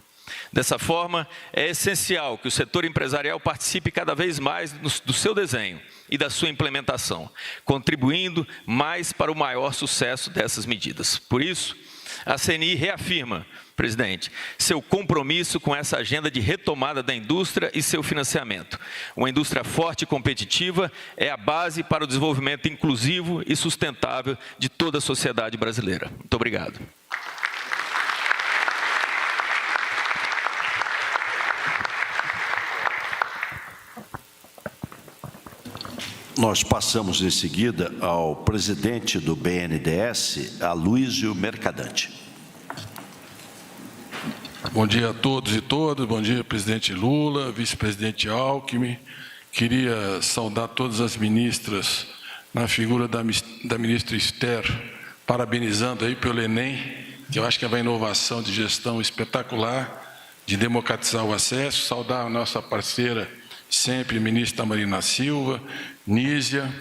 Dessa forma, é essencial que o setor empresarial participe cada vez mais do seu desenho e da sua implementação, contribuindo mais para o maior sucesso dessas medidas. Por isso, a CNI reafirma, presidente, seu compromisso com essa agenda de retomada da indústria e seu financiamento. Uma indústria forte e competitiva é a base para o desenvolvimento inclusivo e sustentável de toda a sociedade brasileira. Muito obrigado. Nós passamos em seguida ao presidente do BNDES, Aloysio Mercadante. Bom dia a todos e todas, bom dia presidente Lula, vice-presidente Alckmin. Queria saudar todas as ministras na figura da ministra Esther, parabenizando aí pelo Enem, que eu acho que é uma inovação de gestão espetacular, de democratizar o acesso, saudar a nossa parceira sempre, ministra Marina Silva, Nízia,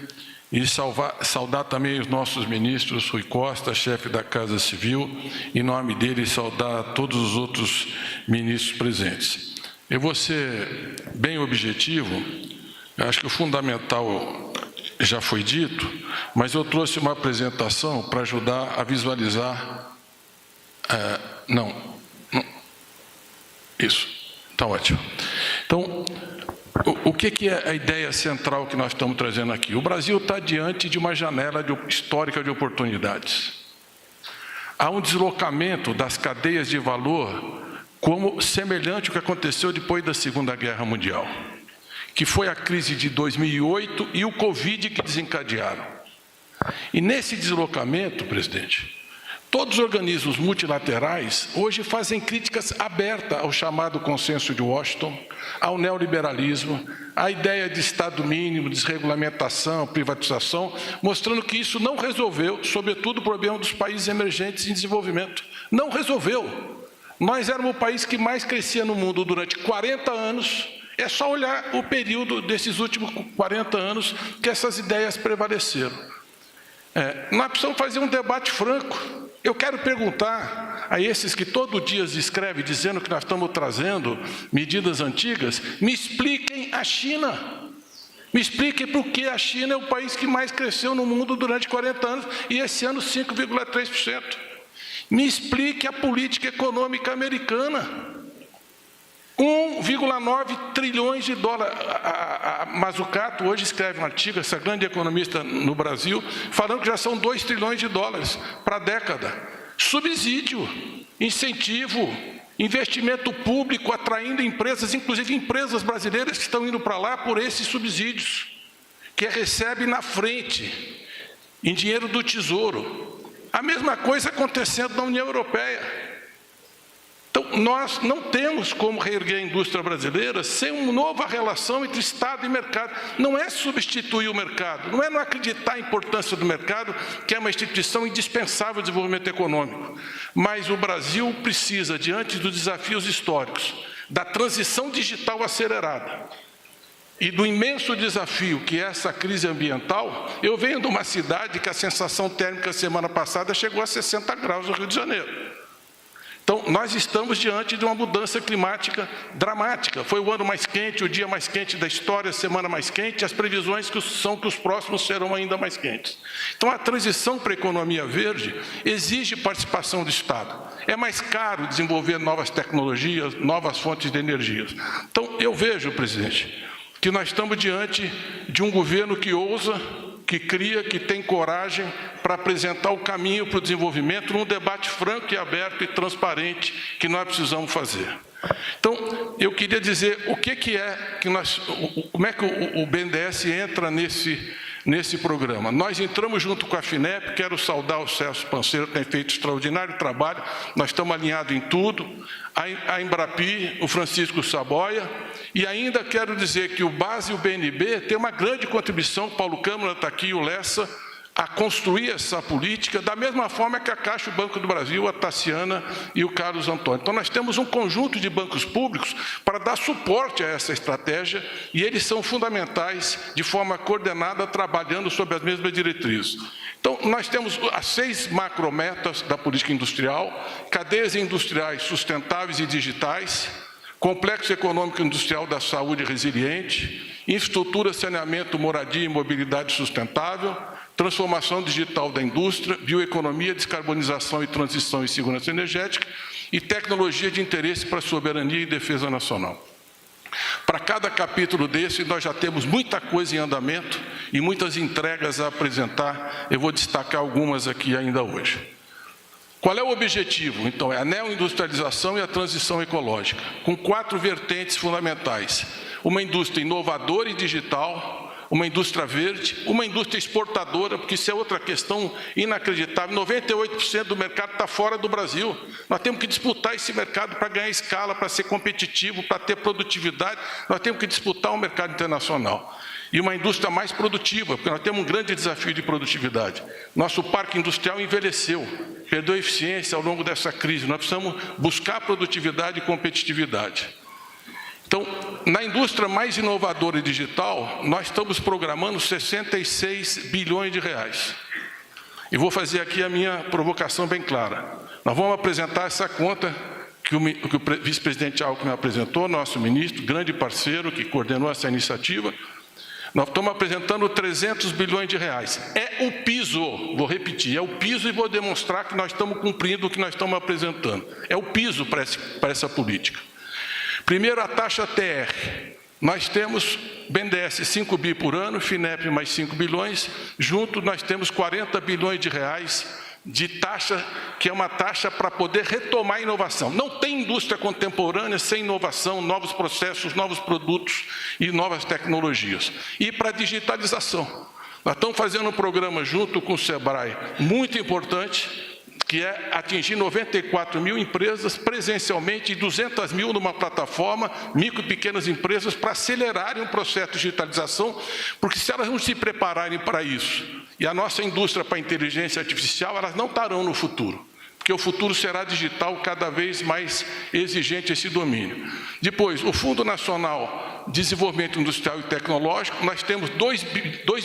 e saudar também os nossos ministros, Rui Costa, chefe da Casa Civil, em nome dele saudar todos os outros ministros presentes. Eu vou ser bem objetivo, acho que o fundamental já foi dito, mas eu trouxe uma apresentação para ajudar a visualizar. Isso, está ótimo. Então, o que é a ideia central que nós estamos trazendo aqui? O Brasil está diante de uma janela histórica de oportunidades. Há um deslocamento das cadeias de valor como semelhante ao que aconteceu depois da Segunda Guerra Mundial, que foi a crise de 2008 e o Covid que desencadearam. E nesse deslocamento, presidente, todos os organismos multilaterais hoje fazem críticas abertas ao chamado consenso de Washington, ao neoliberalismo, à ideia de Estado mínimo, desregulamentação, privatização, mostrando que isso não resolveu, sobretudo, o problema dos países emergentes em desenvolvimento. Não resolveu. Nós éramos o país que mais crescia no mundo durante 40 anos. É só olhar o período desses últimos 40 anos que essas ideias prevaleceram. Nós precisamos fazer um debate franco. Eu quero perguntar a esses que todo dia escrevem dizendo que nós estamos trazendo medidas antigas, me expliquem a China. Me expliquem por que a China é o país que mais cresceu no mundo durante 40 anos e esse ano 5,3%. Me explique a política econômica americana. 1,9 trilhões de dólares. A Mazzucato hoje escreve um artigo, essa grande economista no Brasil, falando que já são 2 trilhões de dólares para a década. Subsídio, incentivo, investimento público, atraindo empresas, inclusive empresas brasileiras que estão indo para lá por esses subsídios, que recebe na frente, em dinheiro do Tesouro. A mesma coisa acontecendo na União Europeia. Então, nós não temos como reerguer a indústria brasileira sem uma nova relação entre Estado e mercado. Não é substituir o mercado, não é não acreditar a importância do mercado, que é uma instituição indispensável ao desenvolvimento econômico. Mas o Brasil precisa, diante dos desafios históricos, da transição digital acelerada e do imenso desafio que é essa crise ambiental. Eu venho de uma cidade que a sensação térmica semana passada chegou a 60 graus no Rio de Janeiro. Então, nós estamos diante de uma mudança climática dramática. Foi o ano mais quente, o dia mais quente da história, a semana mais quente, as previsões são que os próximos serão ainda mais quentes. Então, a transição para a economia verde exige participação do Estado. É mais caro desenvolver novas tecnologias, novas fontes de energia. Então, eu vejo, presidente, que nós estamos diante de um governo que ousa, que cria, que tem coragem para apresentar o caminho para o desenvolvimento num debate franco e aberto e transparente que nós precisamos fazer. Então, eu queria dizer como é que o BNDES entra nesse programa. Nós entramos junto com a FINEP, quero saudar o Celso Panceiro, que tem feito extraordinário trabalho, nós estamos alinhados em tudo, a Embrapi, o Francisco Saboia, e ainda quero dizer que o BASE e o BNB têm uma grande contribuição, o Paulo Câmara está aqui, o Lessa, a construir essa política, da mesma forma que a Caixa e o Banco do Brasil, a Tassiana e o Carlos Antônio. Então, nós temos um conjunto de bancos públicos para dar suporte a essa estratégia, e eles são fundamentais, de forma coordenada, trabalhando sob as mesmas diretrizes. Então, nós temos as 6 macrometas da política industrial: cadeias industriais sustentáveis e digitais, complexo econômico e industrial da saúde resiliente, infraestrutura, saneamento, moradia e mobilidade sustentável, transformação digital da indústria, bioeconomia, descarbonização e transição e segurança energética, e tecnologia de interesse para a soberania e defesa nacional. Para cada capítulo desse, nós já temos muita coisa em andamento e muitas entregas a apresentar. Eu vou destacar algumas aqui ainda hoje. Qual é o objetivo? Então, é a neoindustrialização e a transição ecológica, com 4 vertentes fundamentais: uma indústria inovadora e digital, uma indústria verde, uma indústria exportadora, porque isso é outra questão inacreditável. 98% do mercado está fora do Brasil. Nós temos que disputar esse mercado para ganhar escala, para ser competitivo, para ter produtividade. Nós temos que disputar o mercado internacional. E uma indústria mais produtiva, porque nós temos um grande desafio de produtividade. Nosso parque industrial envelheceu, perdeu eficiência ao longo dessa crise. Nós precisamos buscar produtividade e competitividade. Então, na indústria mais inovadora e digital, nós estamos programando 66 bilhões de reais. E vou fazer aqui a minha provocação bem clara. Nós vamos apresentar essa conta que o vice-presidente Alckmin apresentou, nosso ministro, grande parceiro que coordenou essa iniciativa. Nós estamos apresentando 300 bilhões de reais. É o piso, vou repetir, é o piso e vou demonstrar que nós estamos cumprindo o que nós estamos apresentando. É o piso para essa política. Primeiro, a taxa TR. Nós temos BNDES 5 bi por ano, FINEP mais 5 bilhões, junto nós temos 40 bilhões de reais de taxa, que é uma taxa para poder retomar a inovação. Não tem indústria contemporânea sem inovação, novos processos, novos produtos e novas tecnologias. E para a digitalização. Nós estamos fazendo um programa junto com o SEBRAE, muito importante, que é atingir 94 mil empresas presencialmente e 200 mil numa plataforma, micro e pequenas empresas, para acelerarem o processo de digitalização, porque se elas não se prepararem para isso, e a nossa indústria para a inteligência artificial, elas não estarão no futuro, porque o futuro será digital, cada vez mais exigente esse domínio. Depois, o Fundo Nacional de Desenvolvimento Industrial e Tecnológico, nós temos 2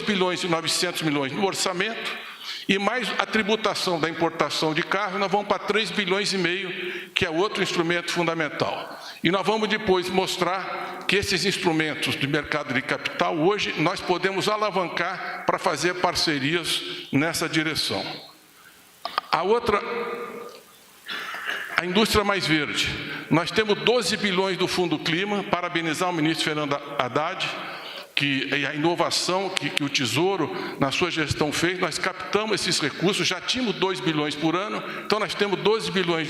bilhões e 900 milhões no orçamento, e mais a tributação da importação de carros, nós vamos para 3 bilhões e meio, que é outro instrumento fundamental. E nós vamos depois mostrar que esses instrumentos de mercado de capital, hoje, nós podemos alavancar para fazer parcerias nessa direção. A indústria mais verde. Nós temos 12 bilhões do Fundo Clima, parabenizar o ministro Fernando Haddad, que a inovação que o Tesouro, na sua gestão, fez, nós captamos esses recursos, já tínhamos 2 bilhões por ano, então nós temos 12 bilhões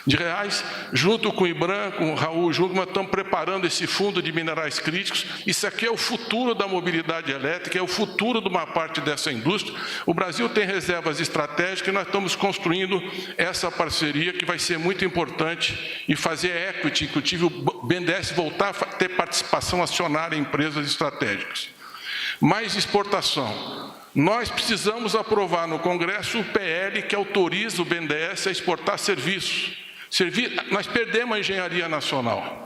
de reais, junto com o IBRAM, com o Raul, junto, nós estamos preparando esse fundo de minerais críticos. Isso aqui é o futuro da mobilidade elétrica, é o futuro de uma parte dessa indústria. O Brasil tem reservas estratégicas e nós estamos construindo essa parceria que vai ser muito importante e fazer equity, inclusive o BNDES voltar a ter participação acionária em empresas estratégicas. Mais exportação. Nós precisamos aprovar no Congresso o PL que autoriza o BNDES a exportar serviços. Nós perdemos a engenharia nacional.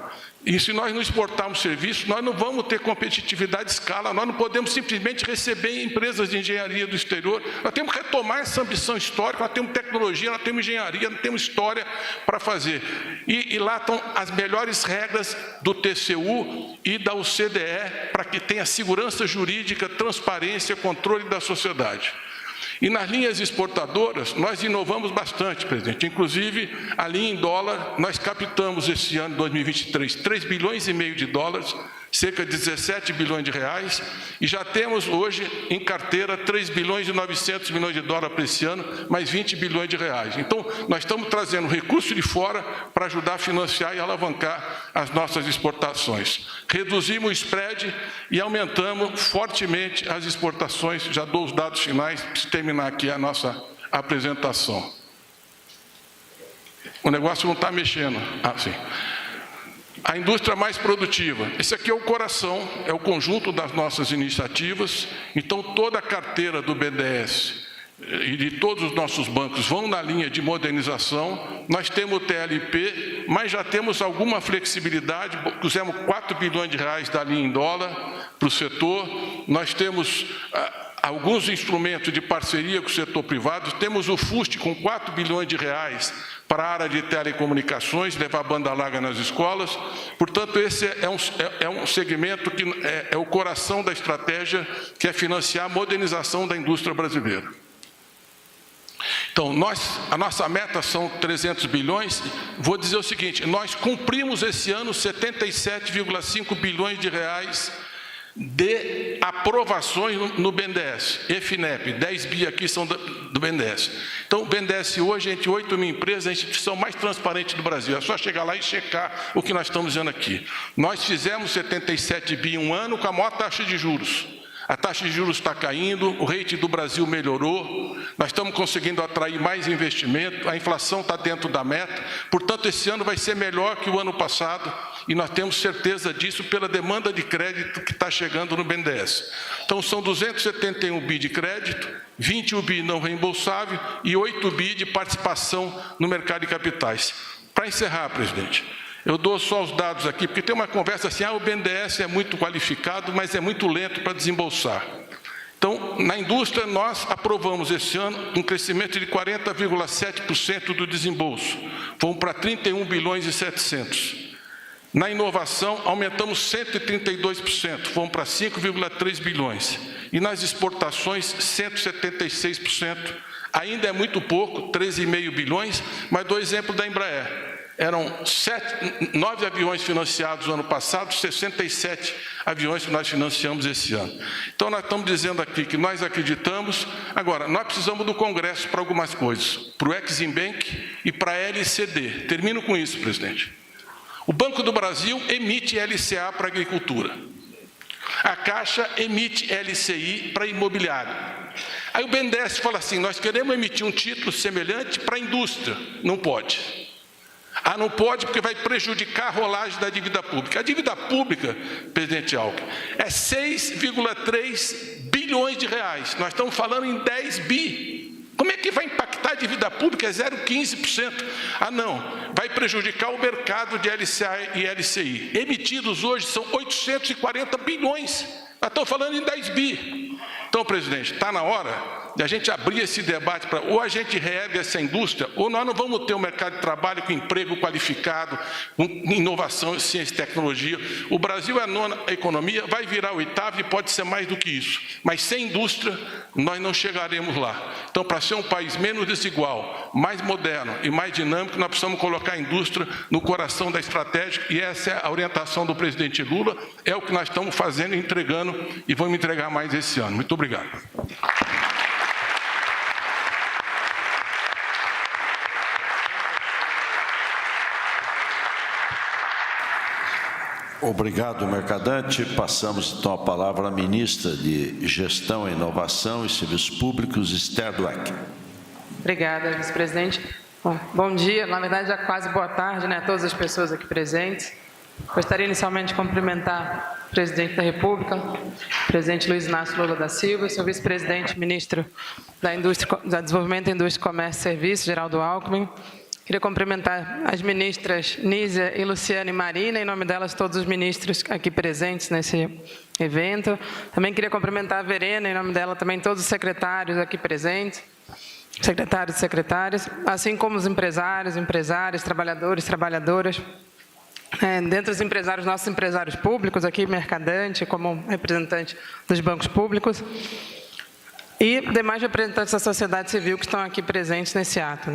E se nós não exportarmos serviços, nós não vamos ter competitividade de escala, nós não podemos simplesmente receber empresas de engenharia do exterior. Nós temos que retomar essa ambição histórica, nós temos tecnologia, nós temos engenharia, nós temos história para fazer. E lá estão as melhores regras do TCU e da OCDE para que tenha segurança jurídica, transparência, controle da sociedade. E nas linhas exportadoras, nós inovamos bastante, presidente. Inclusive, a linha em dólar, nós captamos esse ano, 2023, 3 bilhões e meio de dólares, cerca de 17 bilhões de reais, e já temos hoje em carteira 3 bilhões e 900 milhões de dólares para esse ano, mais 20 bilhões de reais. Então, nós estamos trazendo recursos de fora para ajudar a financiar e alavancar as nossas exportações. Reduzimos o spread e aumentamos fortemente as exportações. Já dou os dados finais, para terminar aqui a nossa apresentação. O negócio não está mexendo. Sim. A indústria mais produtiva. Esse aqui é o coração, é o conjunto das nossas iniciativas. Então, toda a carteira do BNDES e de todos os nossos bancos vão na linha de modernização. Nós temos o TLP, mas já temos alguma flexibilidade, pusemos 4 bilhões de reais da linha em dólar para o setor. Nós temos alguns instrumentos de parceria com o setor privado. Temos o FUST com 4 bilhões de reais para a área de telecomunicações, levar banda larga nas escolas. Portanto, esse é um segmento que é o coração da estratégia, que é financiar a modernização da indústria brasileira. Então, a nossa meta são 300 bilhões. Vou dizer o seguinte, nós cumprimos esse ano 77,5 bilhões de reais de aprovações no BNDES. EFINEP, 10 bi aqui são do BNDES. Então, o BNDES hoje, entre 8 mil empresas, é a instituição mais transparente do Brasil. É só chegar lá e checar o que nós estamos dizendo aqui. Nós fizemos 77 bi em um ano com a maior taxa de juros. A taxa de juros está caindo, o rating do Brasil melhorou, nós estamos conseguindo atrair mais investimento, a inflação está dentro da meta, portanto, esse ano vai ser melhor que o ano passado, e nós temos certeza disso pela demanda de crédito que está chegando no BNDES. Então, são 271 bi de crédito, 21 bi não reembolsável e 8 bi de participação no mercado de capitais. Para encerrar, presidente, eu dou só os dados aqui, porque tem uma conversa assim, o BNDES é muito qualificado, mas é muito lento para desembolsar. Então, na indústria, nós aprovamos esse ano um crescimento de 40,7% do desembolso. Fomos para 31 bilhões e 700. Na inovação, aumentamos 132%, fomos para 5,3 bilhões. E nas exportações, 176%. Ainda é muito pouco, 13,5 bilhões, mas dou exemplo da Embraer. Eram 9 aviões financiados no ano passado, 67 aviões que nós financiamos esse ano. Então, nós estamos dizendo aqui que nós acreditamos. Agora, nós precisamos do Congresso para algumas coisas, para o Exim Bank e para a LCD. Termino com isso, presidente. O Banco do Brasil emite LCA para a agricultura. A Caixa emite LCI para imobiliário. Aí o BNDES fala assim, nós queremos emitir um título semelhante para a indústria. Não pode. Não pode porque vai prejudicar a rolagem da dívida pública. A dívida pública, presidente Alckmin, é 6,3 bilhões de reais. Nós estamos falando em 10 bi. Como é que vai impactar a dívida pública? É 0,15%. Não, vai prejudicar o mercado de LCA e LCI. Emitidos hoje são 840 bilhões. Nós estamos falando em 10 bi. Então, presidente, está na hora de a gente abrir esse debate para ou a gente reergue essa indústria, ou nós não vamos ter um mercado de trabalho com emprego qualificado, com inovação, ciência e tecnologia. O Brasil é a 9ª economia, vai virar a 8ª e pode ser mais do que isso. Mas sem indústria, nós não chegaremos lá. Então, para ser um país menos desigual, mais moderno e mais dinâmico, nós precisamos colocar a indústria no coração da estratégia, e essa é a orientação do presidente Lula, é o que nós estamos fazendo e entregando, e vamos entregar mais esse ano. Muito obrigado. Obrigado, Mercadante. Passamos, então, a palavra à ministra de Gestão, Inovação e Serviços Públicos, Esther Dweck. Obrigada, vice-presidente. Bom dia, na verdade, já quase boa tarde, a todas as pessoas aqui presentes. Gostaria inicialmente de cumprimentar o presidente da República, o presidente Luiz Inácio Lula da Silva, seu vice-presidente, ministro da Desenvolvimento, Indústria, Comércio e Serviços, Geraldo Alckmin. Queria cumprimentar as ministras Nízia e Luciana e Marina, em nome delas todos os ministros aqui presentes nesse evento. Também queria cumprimentar a Verena, em nome dela também todos os secretários aqui presentes, secretários e secretárias, assim como os empresários, empresárias, trabalhadores, trabalhadoras. Dentre os empresários, nossos empresários públicos, aqui Mercadante, como representante dos bancos públicos, e demais representantes da sociedade civil que estão aqui presentes nesse ato.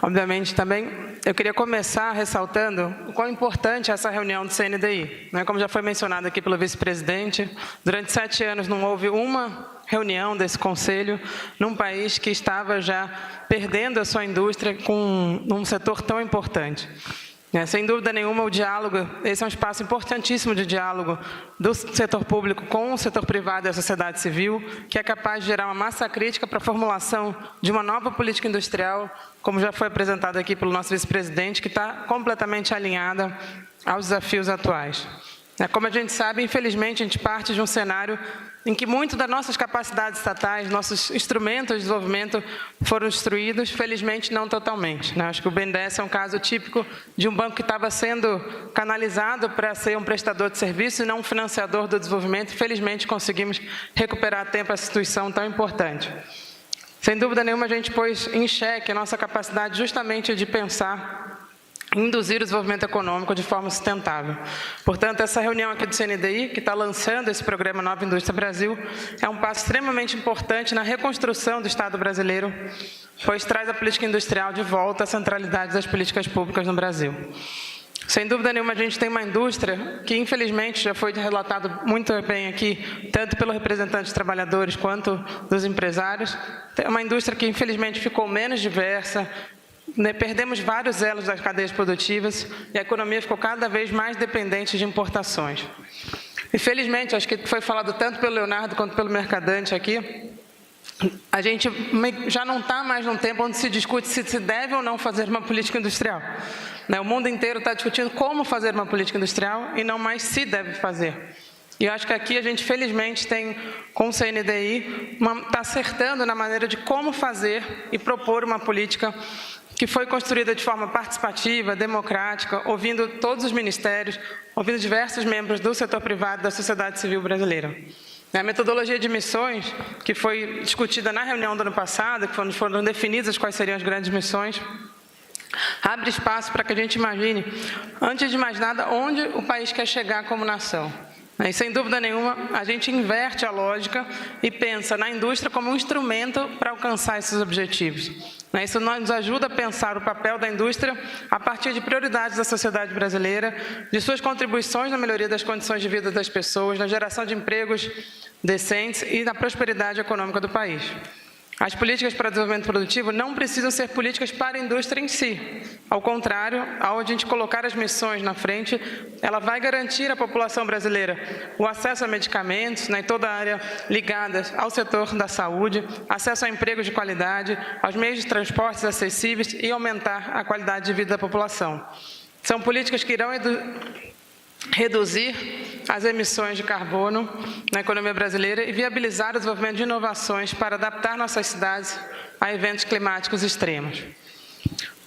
Obviamente, também, eu queria começar ressaltando o quão importante é essa reunião do CNDI. Como já foi mencionado aqui pelo vice-presidente, durante 7 anos não houve uma reunião desse conselho num país que estava já perdendo a sua indústria com um setor tão importante. Sem dúvida nenhuma, o diálogo, esse é um espaço importantíssimo de diálogo do setor público com o setor privado e a sociedade civil, que é capaz de gerar uma massa crítica para a formulação de uma nova política industrial, como já foi apresentado aqui pelo nosso vice-presidente, que está completamente alinhada aos desafios atuais. Como a gente sabe, infelizmente, a gente parte de um cenário em que muito das nossas capacidades estatais, nossos instrumentos de desenvolvimento foram destruídos, felizmente não totalmente. Acho que o BNDES é um caso típico de um banco que estava sendo canalizado para ser um prestador de serviço e não um financiador do desenvolvimento, e felizmente conseguimos recuperar a tempo essa instituição tão importante. Sem dúvida nenhuma, a gente pôs em xeque a nossa capacidade justamente de pensar induzir o desenvolvimento econômico de forma sustentável. Portanto, essa reunião aqui do CNDI, que está lançando esse programa Nova Indústria Brasil, é um passo extremamente importante na reconstrução do Estado brasileiro, pois traz a política industrial de volta à centralidade das políticas públicas no Brasil. Sem dúvida nenhuma, a gente tem uma indústria que, infelizmente, já foi relatado muito bem aqui, tanto pelo representante dos trabalhadores quanto dos empresários, é uma indústria que, infelizmente, ficou menos diversa, né? Perdemos vários elos das cadeias produtivas e a economia ficou cada vez mais dependente de importações. Infelizmente, acho que foi falado tanto pelo Leonardo quanto pelo Mercadante aqui, a gente já não está mais num tempo onde se discute se se deve ou não fazer uma política industrial. O mundo inteiro está discutindo como fazer uma política industrial e não mais se deve fazer. E eu acho que aqui a gente, felizmente, tem, com o CNDI, está acertando na maneira de como fazer e propor uma política que foi construída de forma participativa, democrática, ouvindo todos os ministérios, ouvindo diversos membros do setor privado da sociedade civil brasileira. A metodologia de missões, que foi discutida na reunião do ano passado, que foram definidas quais seriam as grandes missões, abre espaço para que a gente imagine, antes de mais nada, onde o país quer chegar como nação. E, sem dúvida nenhuma, a gente inverte a lógica e pensa na indústria como um instrumento para alcançar esses objetivos. Isso nos ajuda a pensar o papel da indústria a partir de prioridades da sociedade brasileira, de suas contribuições na melhoria das condições de vida das pessoas, na geração de empregos decentes e na prosperidade econômica do país. As políticas para o desenvolvimento produtivo não precisam ser políticas para a indústria em si. Ao contrário, ao a gente colocar as missões na frente, ela vai garantir à população brasileira o acesso a medicamentos, em toda a área ligada ao setor da saúde, acesso a empregos de qualidade, aos meios de transportes acessíveis e aumentar a qualidade de vida da população. São políticas que irão reduzir as emissões de carbono na economia brasileira e viabilizar o desenvolvimento de inovações para adaptar nossas cidades a eventos climáticos extremos.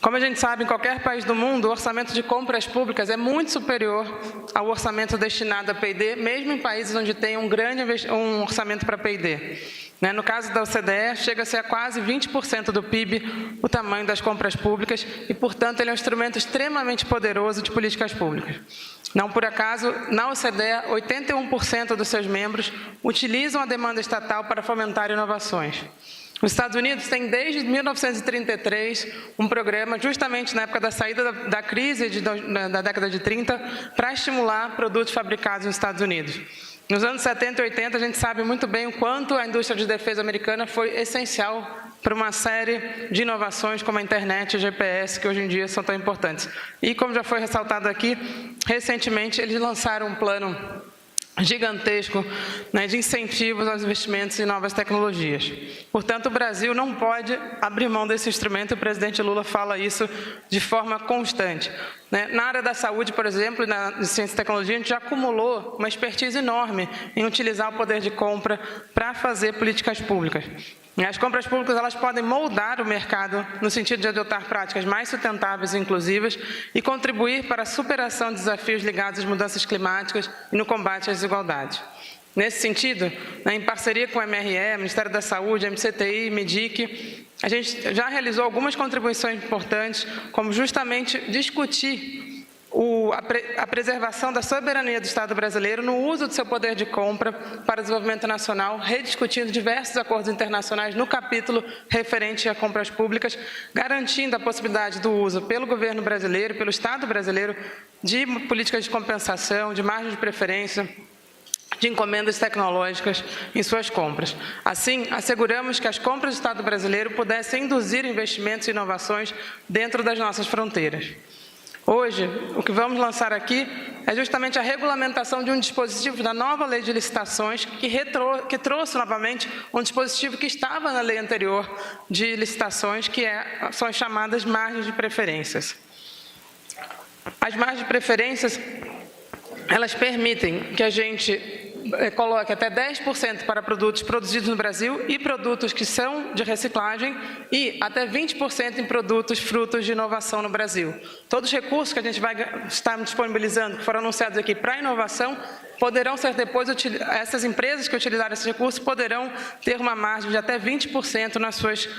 Como a gente sabe, em qualquer país do mundo, o orçamento de compras públicas é muito superior ao orçamento destinado a P&D, mesmo em países onde tem um orçamento para P&D. No caso da OCDE, chega a ser quase 20% do PIB o tamanho das compras públicas e, portanto, ele é um instrumento extremamente poderoso de políticas públicas. Não por acaso, na OCDE, 81% dos seus membros utilizam a demanda estatal para fomentar inovações. Os Estados Unidos têm, desde 1933, um programa, justamente na época da saída da crise da década de 30, para estimular produtos fabricados nos Estados Unidos. Nos anos 70 e 80, a gente sabe muito bem o quanto a indústria de defesa americana foi essencial para uma série de inovações como a internet e o GPS, que hoje em dia são tão importantes. E, como já foi ressaltado aqui, recentemente eles lançaram um plano gigantesco de incentivos aos investimentos em novas tecnologias. Portanto, o Brasil não pode abrir mão desse instrumento, e o presidente Lula fala isso de forma constante. Na área da saúde, por exemplo, na ciência e tecnologia, a gente já acumulou uma expertise enorme em utilizar o poder de compra para fazer políticas públicas. As compras públicas, elas podem moldar o mercado no sentido de adotar práticas mais sustentáveis e inclusivas e contribuir para a superação de desafios ligados às mudanças climáticas e no combate às desigualdades. Nesse sentido, em parceria com o MRE, Ministério da Saúde, MCTI, MEDIC, a gente já realizou algumas contribuições importantes, como justamente discutir a preservação da soberania do Estado brasileiro no uso do seu poder de compra para o desenvolvimento nacional, rediscutindo diversos acordos internacionais no capítulo referente a compras públicas, garantindo a possibilidade do uso pelo governo brasileiro, pelo Estado brasileiro, de políticas de compensação, de margem de preferência, de encomendas tecnológicas em suas compras. Assim, asseguramos que as compras do Estado brasileiro pudessem induzir investimentos e inovações dentro das nossas fronteiras. Hoje, o que vamos lançar aqui é justamente a regulamentação de um dispositivo da nova lei de licitações que trouxe novamente um dispositivo que estava na lei anterior de licitações, que são as chamadas margens de preferências. As margens de preferências, elas permitem que a gente coloque até 10% para produtos produzidos no Brasil e produtos que são de reciclagem e até 20% em produtos frutos de inovação no Brasil. Todos os recursos que a gente vai estar disponibilizando, que foram anunciados aqui para inovação, poderão ser depois, essas empresas que utilizarem esses recursos poderão ter uma margem de até 20% nas suas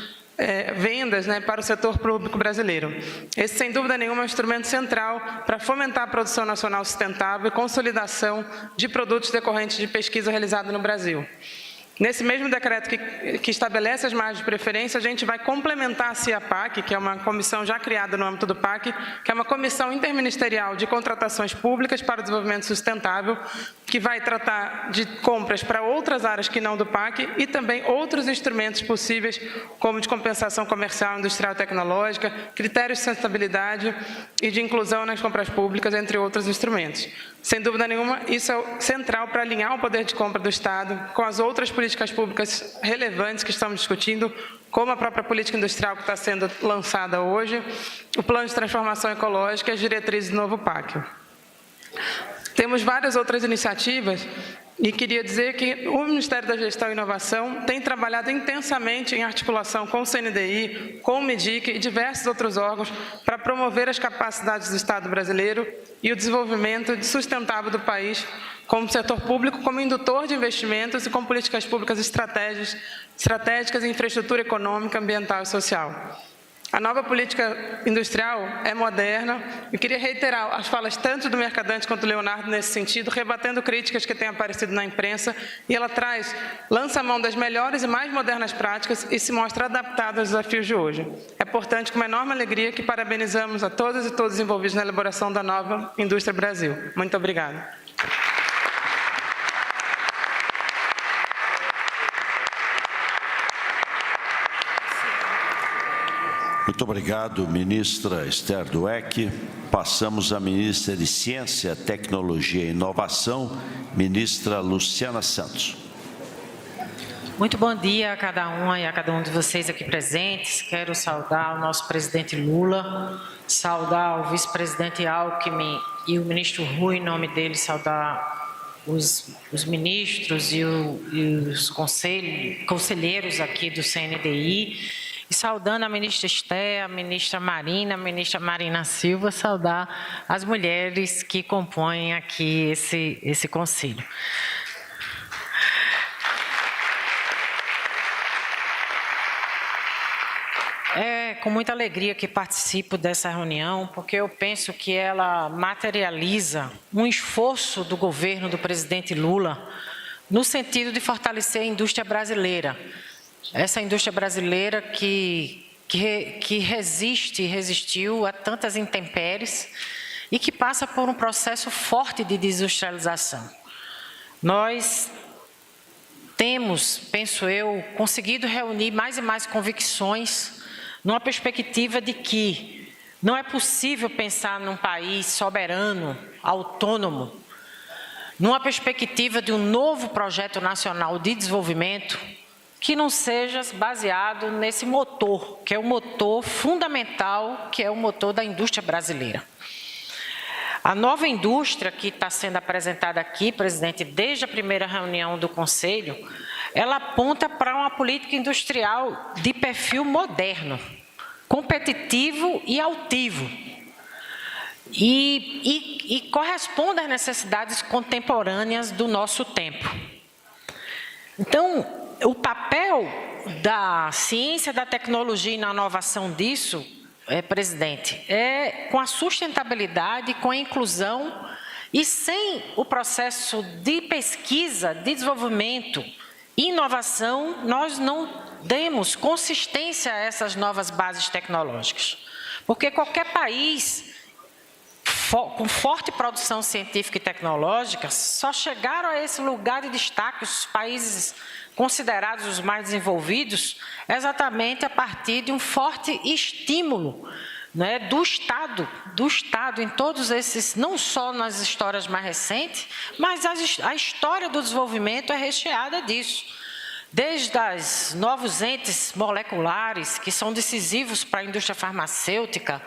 vendas para o setor público brasileiro. Esse, sem dúvida nenhuma, é um instrumento central para fomentar a produção nacional sustentável e consolidação de produtos decorrentes de pesquisa realizada no Brasil. Nesse mesmo decreto que estabelece as margens de preferência, a gente vai complementar a CIAPAC, que é uma comissão já criada no âmbito do PAC, que é uma comissão interministerial de contratações públicas para o desenvolvimento sustentável, que vai tratar de compras para outras áreas que não do PAC e também outros instrumentos possíveis, como de compensação comercial, industrial e tecnológica, critérios de sustentabilidade e de inclusão nas compras públicas, entre outros instrumentos. Sem dúvida nenhuma, isso é central para alinhar o poder de compra do Estado com as outras políticas públicas relevantes que estamos discutindo, como a própria política industrial que está sendo lançada hoje, o plano de transformação ecológica e as diretrizes do novo PAC. Temos várias outras iniciativas e queria dizer que o Ministério da Gestão e Inovação tem trabalhado intensamente em articulação com o CNDI, com o MEDIC e diversos outros órgãos para promover as capacidades do Estado brasileiro e o desenvolvimento sustentável do país como setor público, como indutor de investimentos e com políticas públicas estratégicas em infraestrutura econômica, ambiental e social. A nova política industrial é moderna. Eu queria reiterar as falas tanto do Mercadante quanto do Leonardo nesse sentido, rebatendo críticas que têm aparecido na imprensa, e ela lança a mão das melhores e mais modernas práticas e se mostra adaptada aos desafios de hoje. É, portanto, com uma enorme alegria que parabenizamos a todas e todos envolvidos na elaboração da nova Indústria Brasil. Muito obrigada. Muito obrigado, ministra Esther Dweck. Passamos à ministra de Ciência, Tecnologia e Inovação, ministra Luciana Santos. Muito bom dia a cada uma e a cada um de vocês aqui presentes. Quero saudar o nosso presidente Lula, saudar o vice-presidente Alckmin e o ministro Rui, em nome dele, saudar os ministros e os conselheiros aqui do CNDI. E saudando a ministra Esther, a ministra Marina Silva, saudar as mulheres que compõem aqui esse conselho. É com muita alegria que participo dessa reunião, porque eu penso que ela materializa um esforço do governo do presidente Lula no sentido de fortalecer a indústria brasileira. Essa indústria brasileira que resistiu a tantas intempéries e que passa por um processo forte de desindustrialização. Nós temos, penso eu, conseguido reunir mais e mais convicções numa perspectiva de que não é possível pensar num país soberano, autônomo, numa perspectiva de um novo projeto nacional de desenvolvimento que não seja baseado nesse motor, que é o motor fundamental, que é o motor da indústria brasileira. A nova indústria que está sendo apresentada aqui, presidente, desde a primeira reunião do Conselho, ela aponta para uma política industrial de perfil moderno, competitivo e altivo, e corresponde às necessidades contemporâneas do nosso tempo. Então, o papel da ciência, da tecnologia e na inovação disso, presidente, é com a sustentabilidade, com a inclusão e sem o processo de pesquisa, de desenvolvimento e inovação, nós não demos consistência a essas novas bases tecnológicas. Porque qualquer país com forte produção científica e tecnológica só chegaram a esse lugar de destaque, os países considerados os mais desenvolvidos, exatamente a partir de um forte estímulo, né, do Estado em todos esses, não só nas histórias mais recentes, mas a história do desenvolvimento é recheada disso. Desde os novos entes moleculares, que são decisivos para a indústria farmacêutica,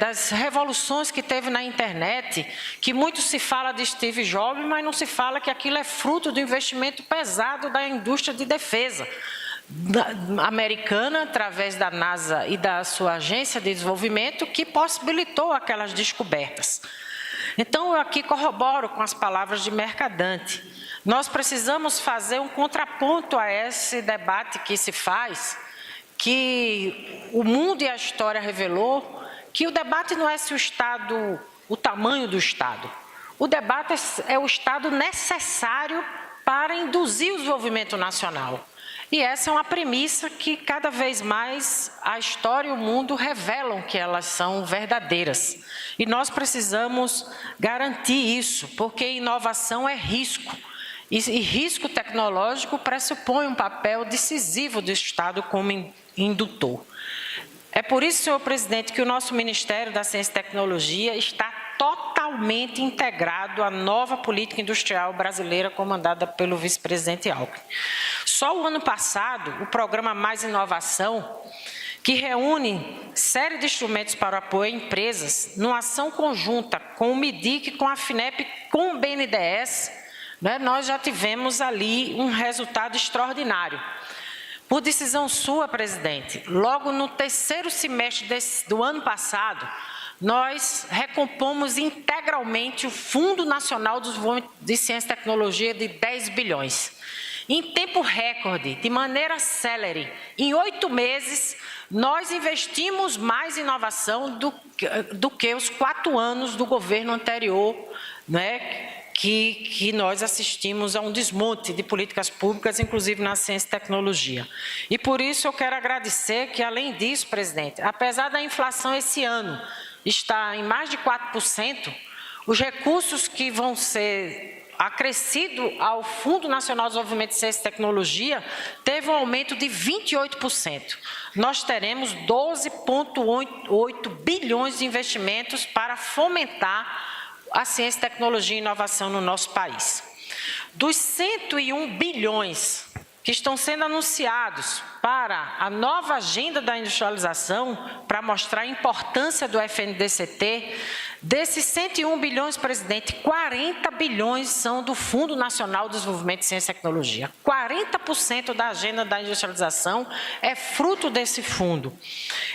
das revoluções que teve na internet, que muito se fala de Steve Jobs, mas não se fala que aquilo é fruto do investimento pesado da indústria de defesa americana, através da NASA e da sua agência de desenvolvimento, que possibilitou aquelas descobertas. Então, eu aqui corroboro com as palavras de Mercadante. Nós precisamos fazer um contraponto a esse debate que se faz, que o mundo e a história revelou, que o debate não é se o Estado, o tamanho do Estado. o debate é o estado necessário para induzir o desenvolvimento nacional. E essa é uma premissa que cada vez mais a história e o mundo revelam que elas são verdadeiras. E nós precisamos garantir isso, porque inovação é risco. E risco tecnológico pressupõe um papel decisivo do Estado como indutor. É por isso, senhor presidente, que o nosso Ministério da Ciência e Tecnologia está totalmente integrado à nova política industrial brasileira comandada pelo vice-presidente Alckmin. Só o ano passado, o programa Mais Inovação, que reúne série de instrumentos para o apoio a empresas, numa ação conjunta com o MIDIC, com a FINEP, com o BNDES, nós já tivemos ali um resultado extraordinário. Por decisão sua, presidente, logo no terceiro semestre do ano passado, nós recompomos integralmente o Fundo Nacional de Desenvolvimento de Ciência e Tecnologia de 10 bilhões. Em tempo recorde, de maneira célere, em 8 meses, nós investimos mais em inovação do que os 4 anos do governo anterior, que nós assistimos a um desmonte de políticas públicas, inclusive na ciência e tecnologia. E por isso eu quero agradecer que, além disso, presidente, apesar da inflação esse ano estar em mais de 4%, os recursos que vão ser acrescidos ao Fundo Nacional de Desenvolvimento de Ciência e Tecnologia teve um aumento de 28%. Nós teremos 12,8 bilhões de investimentos para fomentar a ciência, tecnologia e inovação no nosso país. Dos 101 bilhões que estão sendo anunciados para a nova agenda da industrialização, para mostrar a importância do FNDCT, desses 101 bilhões, presidente, 40 bilhões são do Fundo Nacional de Desenvolvimento de Ciência e Tecnologia. 40% da agenda da industrialização é fruto desse fundo.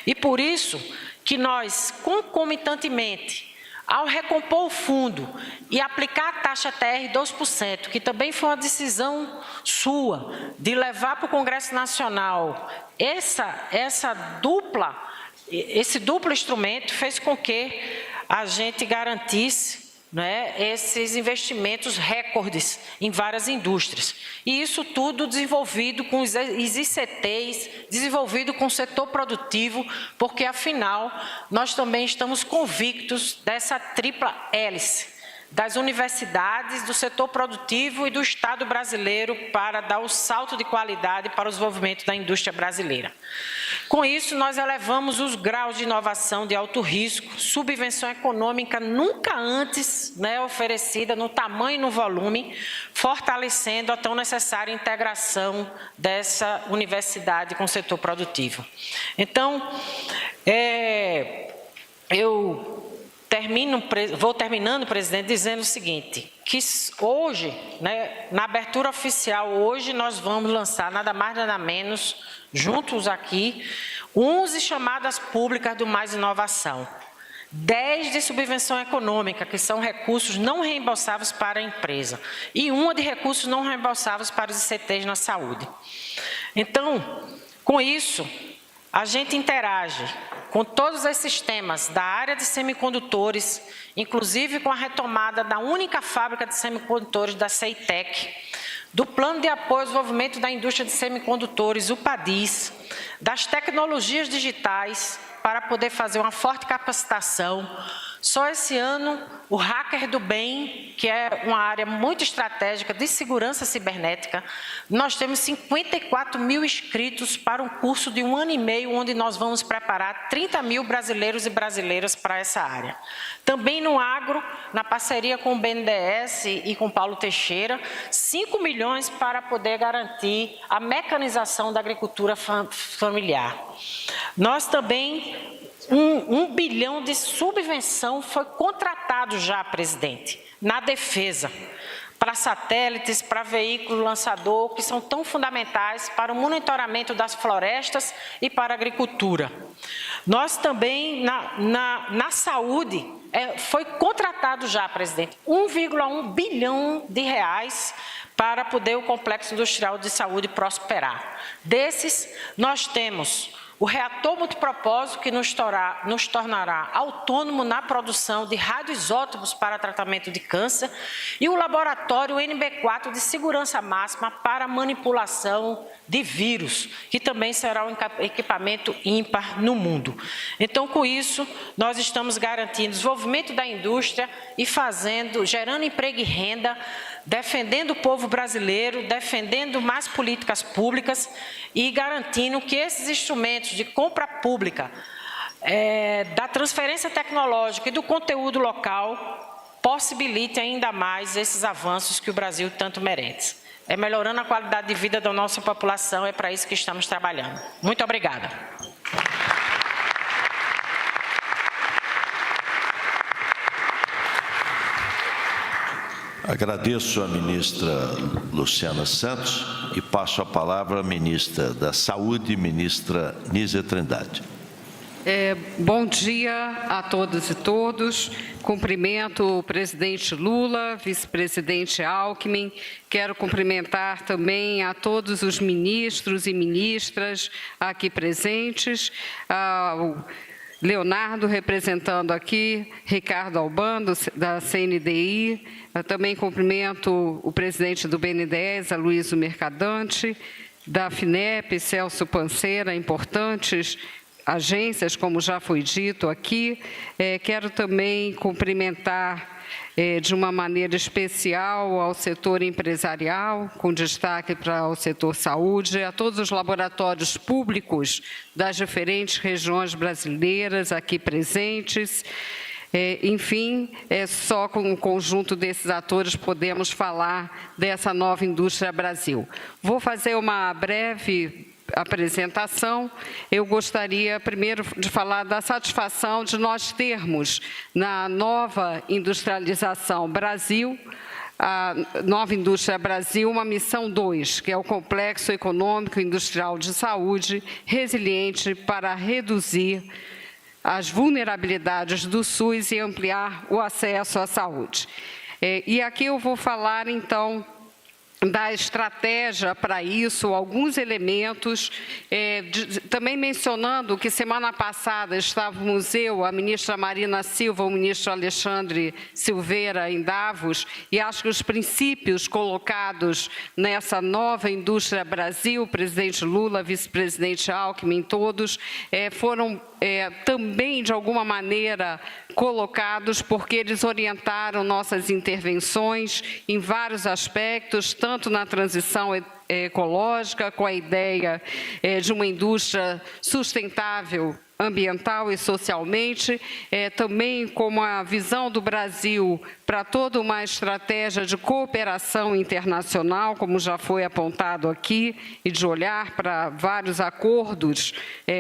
E por isso que nós, concomitantemente, ao recompor o fundo e aplicar a taxa TR 2%, que também foi uma decisão sua, de levar para o Congresso Nacional esse duplo instrumento, fez com que a gente garantisse esses investimentos recordes em várias indústrias. E isso tudo desenvolvido com os ICTs, desenvolvido com o setor produtivo, porque, afinal, nós também estamos convictos dessa tripla hélice, das universidades, do setor produtivo e do Estado brasileiro para dar o salto de qualidade para o desenvolvimento da indústria brasileira. Com isso, nós elevamos os graus de inovação de alto risco, subvenção econômica nunca antes oferecida no tamanho e no volume, fortalecendo a tão necessária integração dessa universidade com o setor produtivo. Então, vou terminando, presidente, dizendo o seguinte, que hoje, na abertura oficial, hoje nós vamos lançar nada mais, nada menos, juntos aqui, 11 chamadas públicas do Mais Inovação, 10 de subvenção econômica, que são recursos não reembolsáveis para a empresa, e uma de recursos não reembolsáveis para os ICTs na saúde. Então, com isso, a gente interage com todos esses temas da área de semicondutores, inclusive com a retomada da única fábrica de semicondutores da CEITEC, do Plano de Apoio ao Desenvolvimento da Indústria de Semicondutores, o PADIS, das tecnologias digitais, para poder fazer uma forte capacitação. Só esse ano, o Hacker do Bem, que é uma área muito estratégica de segurança cibernética, nós temos 54 mil inscritos para um curso de 1 ano e meio, onde nós vamos preparar 30 mil brasileiros e brasileiras para essa área. Também no agro, na parceria com o BNDES e com Paulo Teixeira, 5 milhões para poder garantir a mecanização da agricultura familiar. Nós também, 1 bilhão de subvenção foi contratado já, presidente, na defesa, para satélites, para veículo lançador, que são tão fundamentais para o monitoramento das florestas e para a agricultura. Nós também, na saúde, foi contratado já, presidente, 1,1 bilhão de reais para poder o Complexo Industrial de Saúde prosperar. Desses, nós temos o reator multipropósito, que nos tornará autônomo na produção de radioisótopos para tratamento de câncer, e o laboratório NB4 de segurança máxima para manipulação de vírus, que também será um equipamento ímpar no mundo. Então, com isso, nós estamos garantindo o desenvolvimento da indústria e gerando emprego e renda, defendendo o povo brasileiro, defendendo mais políticas públicas e garantindo que esses instrumentos de compra pública, da transferência tecnológica e do conteúdo local possibilite ainda mais esses avanços que o Brasil tanto merece. Melhorando a qualidade de vida da nossa população, é para isso que estamos trabalhando. Muito obrigada. Agradeço à ministra Luciana Santos e passo a palavra à ministra da Saúde, ministra Nízia Trindade. Bom dia a todas e todos. Cumprimento o presidente Lula, vice-presidente Alckmin. Quero cumprimentar também a todos os ministros e ministras aqui presentes, o Leonardo representando aqui, Ricardo Alban, da CNDI. Eu também cumprimento o presidente do BNDES, Aloysio Mercadante, da FINEP, Celso Panceira, importantes agências, como já foi dito aqui. Quero também cumprimentar de uma maneira especial ao setor empresarial, com destaque para o setor saúde, a todos os laboratórios públicos das diferentes regiões brasileiras aqui presentes. Enfim, só com o conjunto desses atores podemos falar dessa nova indústria Brasil. Vou fazer uma breve apresentação. Eu gostaria primeiro de falar da satisfação de nós termos na nova industrialização Brasil, a nova indústria Brasil, uma missão 2, que é o Complexo Econômico e Industrial de Saúde, resiliente para reduzir as vulnerabilidades do SUS e ampliar o acesso à saúde. E aqui eu vou falar, então, da estratégia para isso, alguns elementos, também mencionando que semana passada estávamos eu, a ministra Marina Silva, o ministro Alexandre Silveira em Davos, e acho que os princípios colocados nessa nova indústria Brasil, presidente Lula, vice-presidente Alckmin, todos, foram também, de alguma maneira, colocados porque eles orientaram nossas intervenções em vários aspectos, tanto na transição ecológica, com a ideia de uma indústria sustentável ambiental e socialmente, também como a visão do Brasil para toda uma estratégia de cooperação internacional, como já foi apontado aqui, e de olhar para vários acordos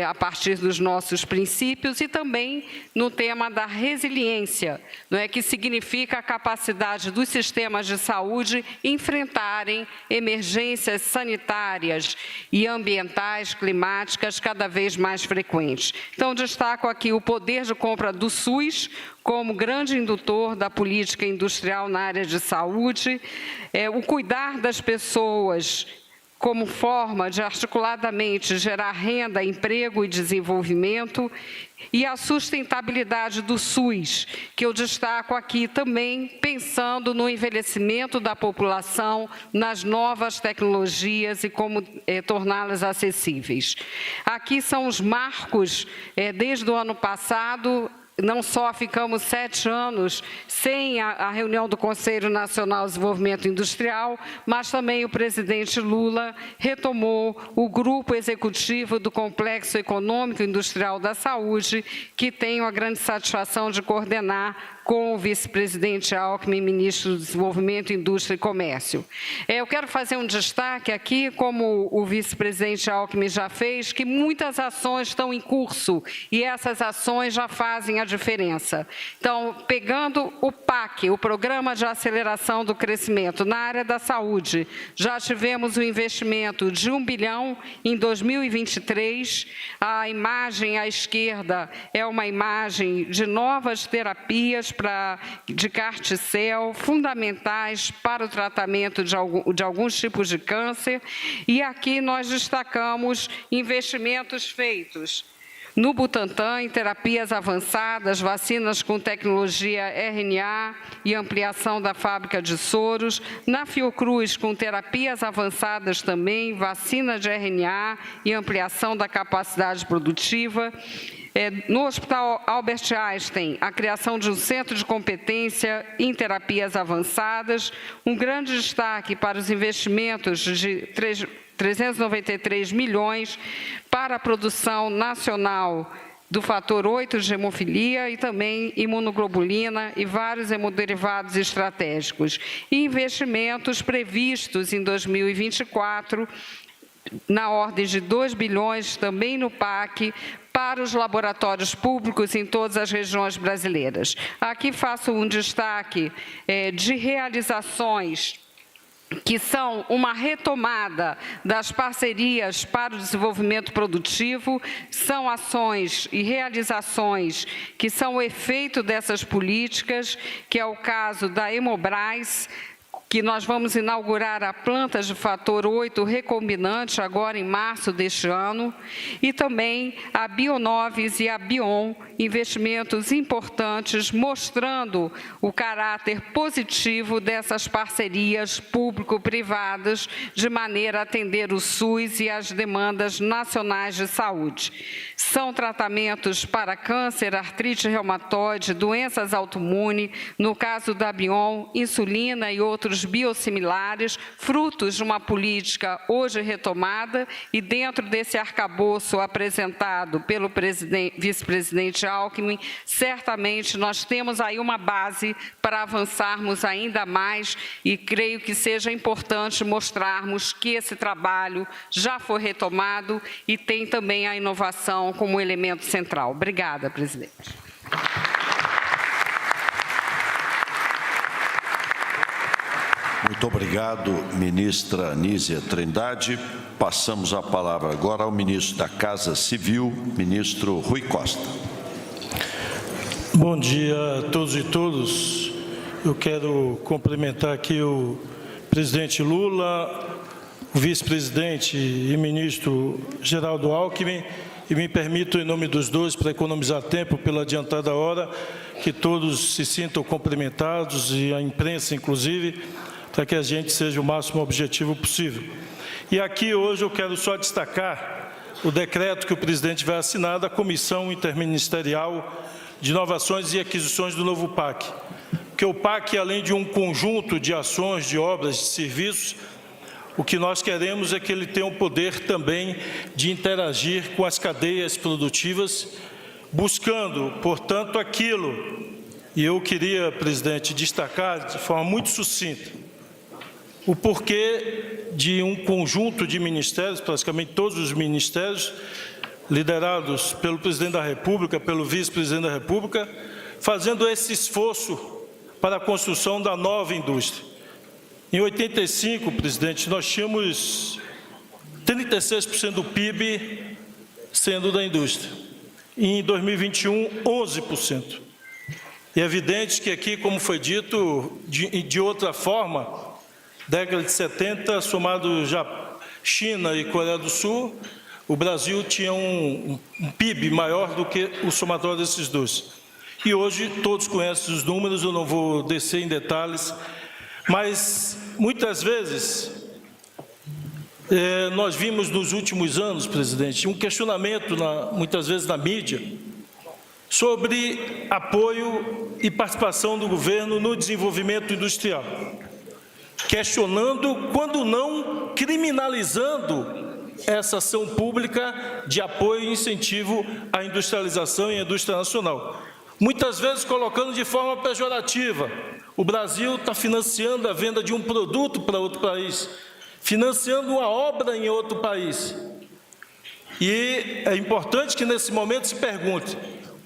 a partir dos nossos princípios, e também no tema da resiliência, não é, que significa a capacidade dos sistemas de saúde enfrentarem emergências sanitárias e ambientais, climáticas, cada vez mais frequentes. Então, destaco aqui o poder de compra do SUS como grande indutor da política industrial na área de saúde, o cuidar das pessoas como forma de articuladamente gerar renda, emprego e desenvolvimento, e a sustentabilidade do SUS, que eu destaco aqui também pensando no envelhecimento da população, nas novas tecnologias e como torná-las acessíveis. Aqui são os marcos, desde o ano passado. Não só ficamos 7 anos sem a reunião do Conselho Nacional de Desenvolvimento Industrial, mas também o presidente Lula retomou o grupo executivo do Complexo Econômico e Industrial da Saúde, que tenho a grande satisfação de coordenar com o vice-presidente Alckmin, ministro do Desenvolvimento, Indústria e Comércio. Eu quero fazer um destaque aqui, como o vice-presidente Alckmin já fez, que muitas ações estão em curso e essas ações já fazem a diferença. Então, pegando o PAC, o Programa de Aceleração do Crescimento na área da saúde, já tivemos um investimento de 1 bilhão em 2023. A imagem à esquerda é uma imagem de novas terapias de Carticel, fundamentais para o tratamento de alguns tipos de câncer. E aqui nós destacamos investimentos feitos no Butantan, em terapias avançadas, vacinas com tecnologia RNA e ampliação da fábrica de soros. Na Fiocruz, com terapias avançadas também, vacina de RNA e ampliação da capacidade produtiva. No Hospital Albert Einstein, a criação de um centro de competência em terapias avançadas. Um grande destaque para os investimentos de 393 milhões para a produção nacional do fator 8 de hemofilia e também imunoglobulina e vários hemoderivados estratégicos. E investimentos previstos em 2024, na ordem de 2 bilhões, também no PAC, para os laboratórios públicos em todas as regiões brasileiras. Aqui faço um destaque de realizações que são uma retomada das parcerias para o desenvolvimento produtivo, são ações e realizações que são o efeito dessas políticas, que é o caso da Hemobras, que nós vamos inaugurar a planta de fator 8 recombinante agora em março deste ano, e também a Bionoves e a Bion, investimentos importantes, mostrando o caráter positivo dessas parcerias público-privadas, de maneira a atender o SUS e as demandas nacionais de saúde. São tratamentos para câncer, artrite reumatoide, doenças autoimunes, no caso da Bion, insulina e outros biosimilares, frutos de uma política hoje retomada, e dentro desse arcabouço apresentado pelo vice-presidente Alckmin, certamente nós temos aí uma base para avançarmos ainda mais, e creio que seja importante mostrarmos que esse trabalho já foi retomado e tem também a inovação como elemento central. Obrigada, presidente. Muito obrigado, ministra Anísia Trindade. Passamos a palavra agora ao ministro da Casa Civil, ministro Rui Costa. Bom dia a todos e todas. Eu quero cumprimentar aqui o presidente Lula, o vice-presidente e ministro Geraldo Alckmin, e me permito, em nome dos dois, para economizar tempo pela adiantada hora, que todos se sintam cumprimentados, e a imprensa, inclusive, para que a gente seja o máximo objetivo possível. E aqui, hoje, eu quero só destacar o decreto que o presidente vai assinar da Comissão Interministerial de Inovações e Aquisições do novo PAC. Porque o PAC, além de um conjunto de ações, de obras, de serviços, o que nós queremos é que ele tenha o poder também de interagir com as cadeias produtivas, buscando, portanto, aquilo, e eu queria, presidente, destacar de forma muito sucinta, o porquê de um conjunto de ministérios, praticamente todos os ministérios, liderados pelo presidente da República, pelo vice-presidente da República, fazendo esse esforço para a construção da nova indústria. Em 85, presidente, nós tínhamos 36% do PIB sendo da indústria. E em 2021, 11%. E é evidente que aqui, como foi dito, de outra forma, década de 70, somado já China e Coreia do Sul, o Brasil tinha um PIB maior do que o somatório desses dois. E hoje todos conhecem os números, eu não vou descer em detalhes, mas muitas vezes nós vimos nos últimos anos, presidente, um questionamento, muitas vezes na mídia, sobre apoio e participação do governo no desenvolvimento industrial, questionando, quando não criminalizando, essa ação pública de apoio e incentivo à industrialização e à indústria nacional. Muitas vezes colocando de forma pejorativa. O Brasil está financiando a venda de um produto para outro país, financiando uma obra em outro país. E é importante que nesse momento se pergunte,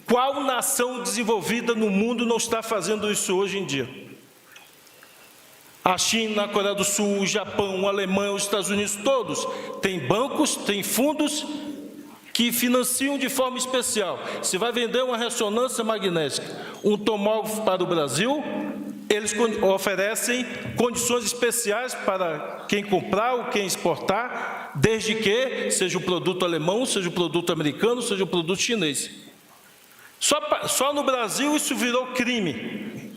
qual nação desenvolvida no mundo não está fazendo isso hoje em dia? A China, a Coreia do Sul, o Japão, a Alemanha, os Estados Unidos, todos têm bancos, têm fundos que financiam de forma especial. Se vai vender uma ressonância magnética, um tomógrafo para o Brasil, eles oferecem condições especiais para quem comprar ou quem exportar, desde que seja o produto alemão, seja o produto americano, seja o produto chinês. Só no Brasil isso virou crime.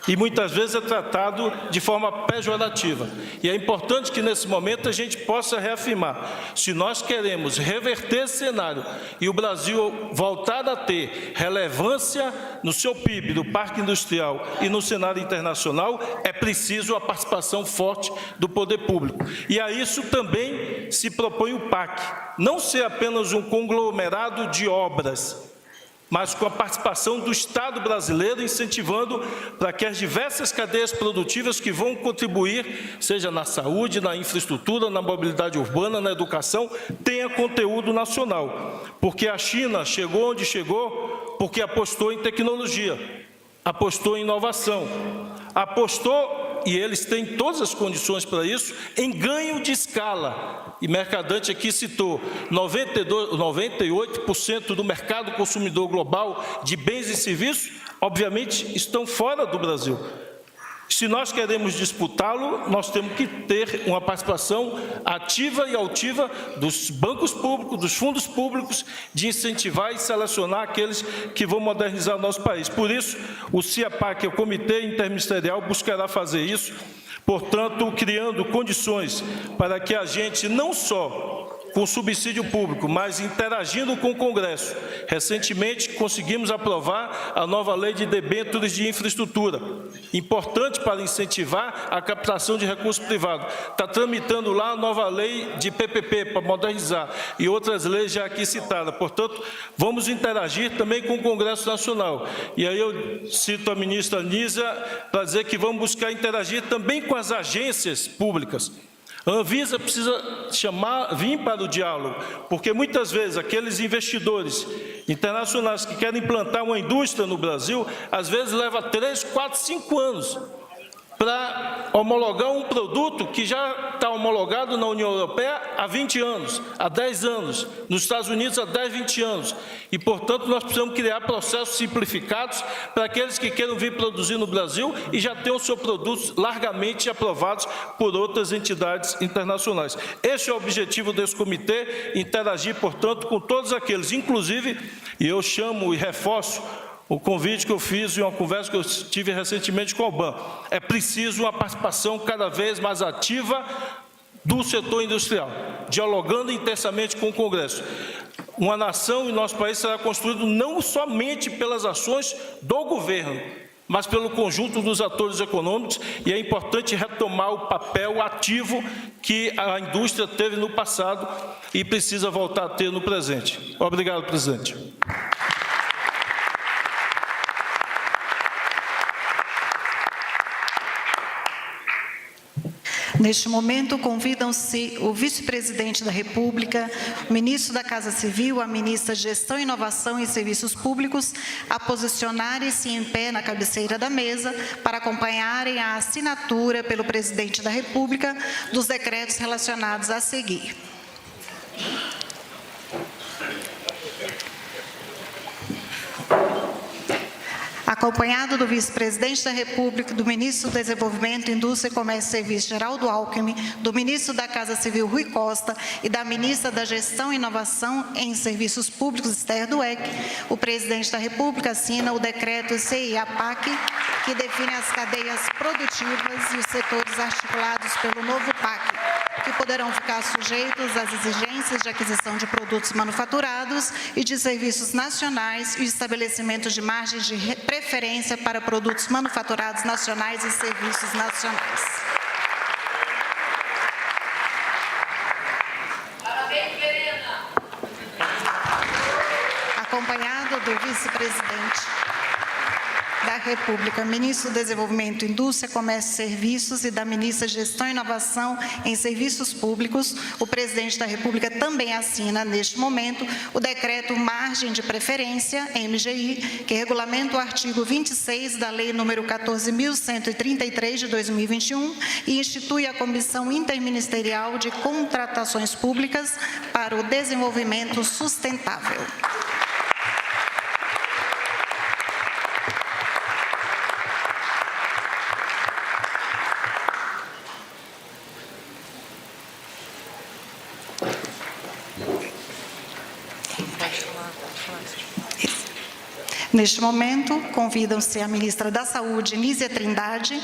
E muitas vezes é tratado de forma pejorativa. E é importante que nesse momento a gente possa reafirmar, se nós queremos reverter esse cenário e o Brasil voltar a ter relevância no seu PIB, do parque industrial e no cenário internacional, é preciso a participação forte do poder público. E a isso também se propõe o PAC, não ser apenas um conglomerado de obras, mas com a participação do Estado brasileiro, incentivando para que as diversas cadeias produtivas que vão contribuir, seja na saúde, na infraestrutura, na mobilidade urbana, na educação, tenha conteúdo nacional. Porque a China chegou onde chegou porque apostou em tecnologia, apostou em inovação, apostou, e eles têm todas as condições para isso, em ganho de escala. E Mercadante aqui citou 98% do mercado consumidor global de bens e serviços, obviamente, estão fora do Brasil. Se nós queremos disputá-lo, nós temos que ter uma participação ativa e altiva dos bancos públicos, dos fundos públicos, de incentivar e selecionar aqueles que vão modernizar o nosso país. Por isso, o CIAPAC, o Comitê Interministerial, buscará fazer isso, portanto, criando condições para que a gente não só com subsídio público, mas interagindo com o Congresso. Recentemente, conseguimos aprovar a nova lei de debêntures de infraestrutura, importante para incentivar a captação de recursos privados. Está tramitando lá a nova lei de PPP, para modernizar, e outras leis já aqui citadas. Portanto, vamos interagir também com o Congresso Nacional. E aí eu cito a ministra Nízia para dizer que vamos buscar interagir também com as agências públicas. A Anvisa precisa vir para o diálogo, porque muitas vezes aqueles investidores internacionais que querem implantar uma indústria no Brasil, às vezes leva 3, 4, 5 anos para homologar um produto que já está homologado na União Europeia há 20 anos, há 10 anos, nos Estados Unidos há 10, 20 anos. E, portanto, nós precisamos criar processos simplificados para aqueles que queiram vir produzir no Brasil e já tenham seus produtos largamente aprovados por outras entidades internacionais. Esse é o objetivo desse comitê, interagir, portanto, com todos aqueles, inclusive, e eu chamo e reforço o convite que eu fiz em uma conversa que eu tive recentemente com o BAN. É preciso uma participação cada vez mais ativa do setor industrial, dialogando intensamente com o Congresso. Uma nação e nosso país será construído não somente pelas ações do governo, mas pelo conjunto dos atores econômicos, e é importante retomar o papel ativo que a indústria teve no passado e precisa voltar a ter no presente. Obrigado, presidente. Neste momento, convidam-se o vice-presidente da República, o ministro da Casa Civil, a ministra de Gestão, Inovação e Serviços Públicos, a posicionarem-se em pé na cabeceira da mesa para acompanharem a assinatura pelo presidente da República dos decretos relacionados a seguir. Acompanhado do vice-presidente da República, do ministro do Desenvolvimento, Indústria, Comércio e Serviços, Geraldo Alckmin, do ministro da Casa Civil, Rui Costa, e da ministra da Gestão e Inovação em Serviços Públicos, Esther Dweck, o presidente da República assina o decreto CIA-PAC, que define as cadeias produtivas e os setores articulados pelo novo PAC, que poderão ficar sujeitos às exigências de aquisição de produtos manufaturados e de serviços nacionais e o estabelecimento de margens de preferência para produtos manufaturados nacionais e serviços nacionais. Parabéns, Verena. Acompanhado do vice-presidente da da República, ministro do Desenvolvimento, Indústria, Comércio e Serviços e da ministra Gestão e Inovação em Serviços Públicos, o presidente da República também assina, neste momento, o decreto Margem de Preferência, MGI, que regulamenta o artigo 26 da Lei nº 14.133, de 2021, e institui a Comissão Interministerial de Contratações Públicas para o Desenvolvimento Sustentável. Neste momento, convidam-se a ministra da Saúde, Nízia Trindade,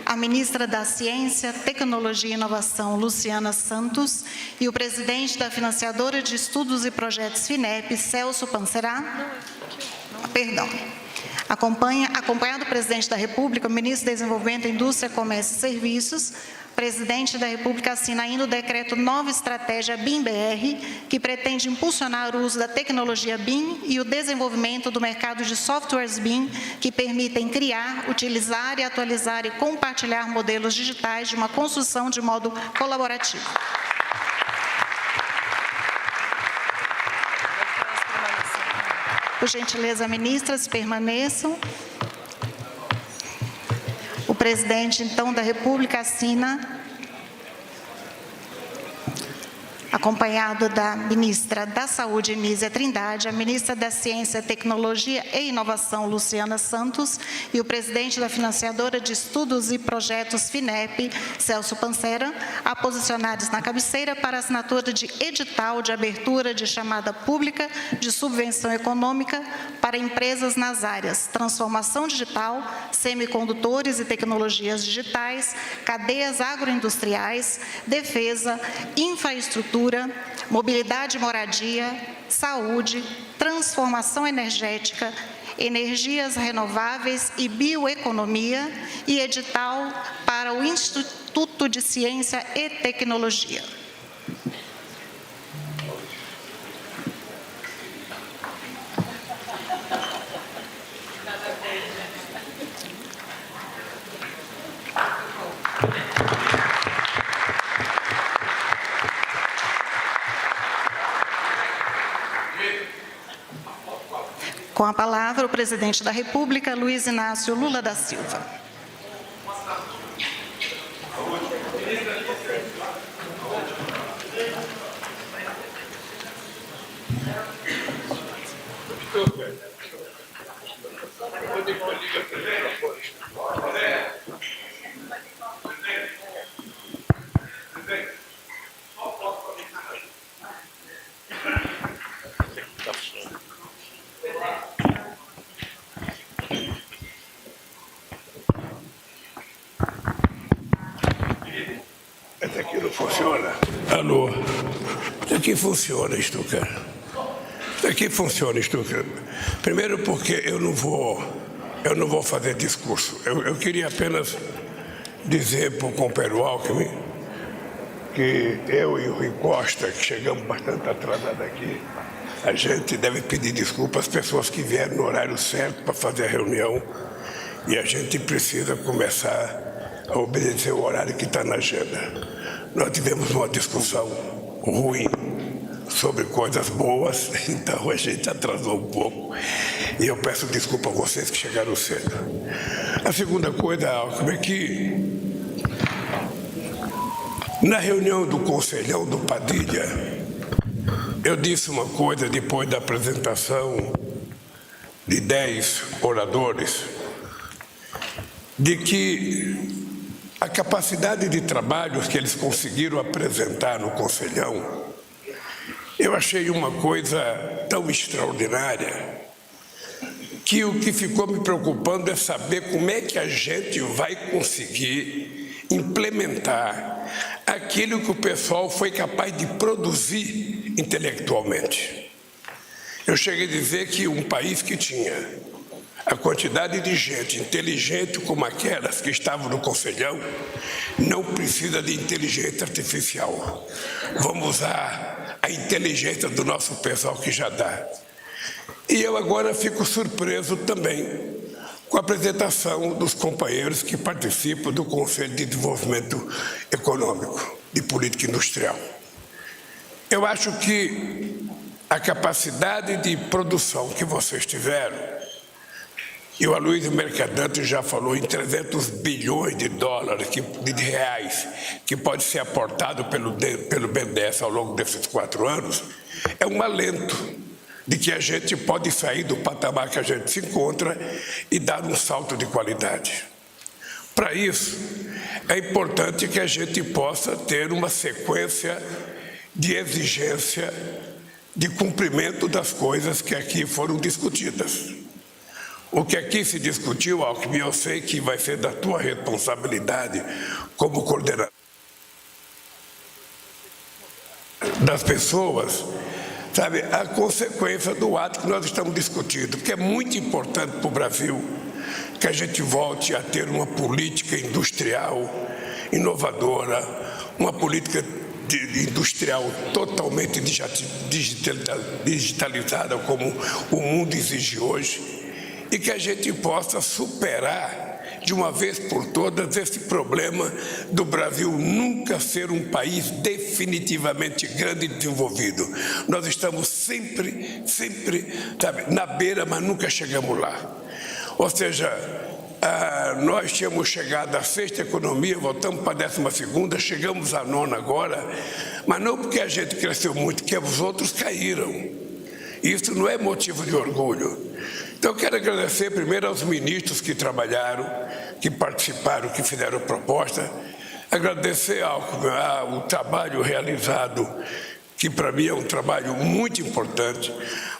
a ministra da Ciência, Tecnologia e Inovação, Luciana Santos, e o presidente da Financiadora de Estudos e Projetos FINEP, Celso Pancerá. Acompanhado do presidente da República, o ministro do Desenvolvimento, Indústria, Comércio e Serviços, o presidente da República assina ainda o decreto Nova Estratégia BIM-BR, que pretende impulsionar o uso da tecnologia BIM e o desenvolvimento do mercado de softwares BIM, que permitem criar, utilizar e atualizar e compartilhar modelos digitais de uma construção de modo colaborativo. Por gentileza, ministras, permaneçam. O presidente, então, da República assina, acompanhado da ministra da Saúde, Nízia Trindade, a ministra da Ciência, Tecnologia e Inovação, Luciana Santos, e o presidente da Financiadora de Estudos e Projetos FINEP, Celso Pancera, a posicionados na cabeceira para assinatura de edital de abertura de chamada pública de subvenção econômica para empresas nas áreas transformação digital, semicondutores e tecnologias digitais, cadeias agroindustriais, defesa, infraestrutura, mobilidade e moradia, saúde, transformação energética, energias renováveis e bioeconomia, e edital para o Instituto de Ciência e Tecnologia. Com a palavra, o presidente da República, Luiz Inácio Lula da Silva. Essa aqui não funciona. Alô? Isso aqui funciona, Stucker. Isso aqui funciona, Stucker. Primeiro porque eu não vou fazer discurso. Eu queria apenas dizer para o companheiro Alckmin que eu e o Rui Costa, que chegamos bastante atrasados aqui, a gente deve pedir desculpa às pessoas que vieram no horário certo para fazer a reunião, e a gente precisa começar a obedecer o horário que está na agenda. Nós tivemos uma discussão ruim sobre coisas boas, então a gente atrasou um pouco. E eu peço desculpa a vocês que chegaram cedo. A segunda coisa, Alckmin, é que na reunião do Conselhão do Padilha, eu disse uma coisa depois da apresentação de 10 oradores, de que a capacidade de trabalho que eles conseguiram apresentar no Conselhão, eu achei uma coisa tão extraordinária que o que ficou me preocupando é saber como é que a gente vai conseguir implementar aquilo que o pessoal foi capaz de produzir intelectualmente. Eu cheguei a dizer que um país que tinha a quantidade de gente inteligente como aquelas que estavam no Conselhão não precisa de inteligência artificial. Vamos usar a inteligência do nosso pessoal que já dá. E eu agora fico surpreso também com a apresentação dos companheiros que participam do Conselho de Desenvolvimento Econômico e Política Industrial. Eu acho que a capacidade de produção que vocês tiveram, e o Aloysio Mercadante já falou em 300 bilhões de dólares, de reais, que pode ser aportado pelo BNDES ao longo desses 4 anos, é um alento de que a gente pode sair do patamar que a gente se encontra e dar um salto de qualidade. Para isso, é importante que a gente possa ter uma sequência de exigência de cumprimento das coisas que aqui foram discutidas. O que aqui se discutiu, Alckmin, eu sei que vai ser da tua responsabilidade como coordenador das pessoas, sabe, a consequência do ato que nós estamos discutindo, porque é muito importante para o Brasil que a gente volte a ter uma política industrial inovadora, uma política industrial totalmente digitalizada, como o mundo exige hoje, e que a gente possa superar de uma vez por todas esse problema do Brasil nunca ser um país definitivamente grande e desenvolvido. Nós estamos sempre, sabe, na beira, mas nunca chegamos lá. Ou seja, nós tínhamos chegado à 6ª economia, voltamos para a 12ª, chegamos à 9ª agora, mas não porque a gente cresceu muito, porque os outros caíram. Isso não é motivo de orgulho. Então, eu quero agradecer primeiro aos ministros que trabalharam, que participaram, que fizeram proposta. Agradecer ao trabalho realizado, que para mim é um trabalho muito importante,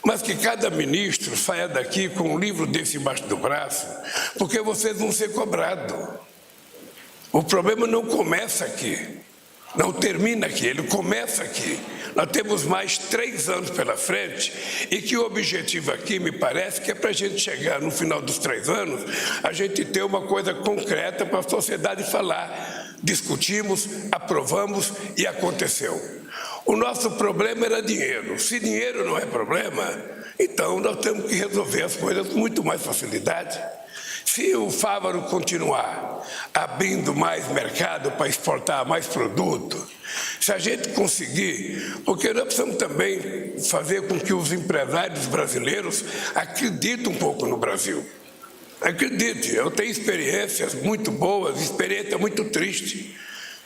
mas que cada ministro saia daqui com um livro desse embaixo do braço, porque vocês vão ser cobrados. O problema não começa aqui, não termina aqui, ele começa aqui. Nós temos mais 3 anos pela frente e que o objetivo aqui, me parece, que é para a gente chegar no final dos 3 anos, a gente ter uma coisa concreta para a sociedade falar. Discutimos, aprovamos e aconteceu. O nosso problema era dinheiro. Se dinheiro não é problema, então nós temos que resolver as coisas com muito mais facilidade. Se o Fávaro continuar abrindo mais mercado para exportar mais produto, se a gente conseguir, porque nós precisamos também fazer com que os empresários brasileiros acreditem um pouco no Brasil. Acredite, eu tenho experiências muito boas, experiência muito triste.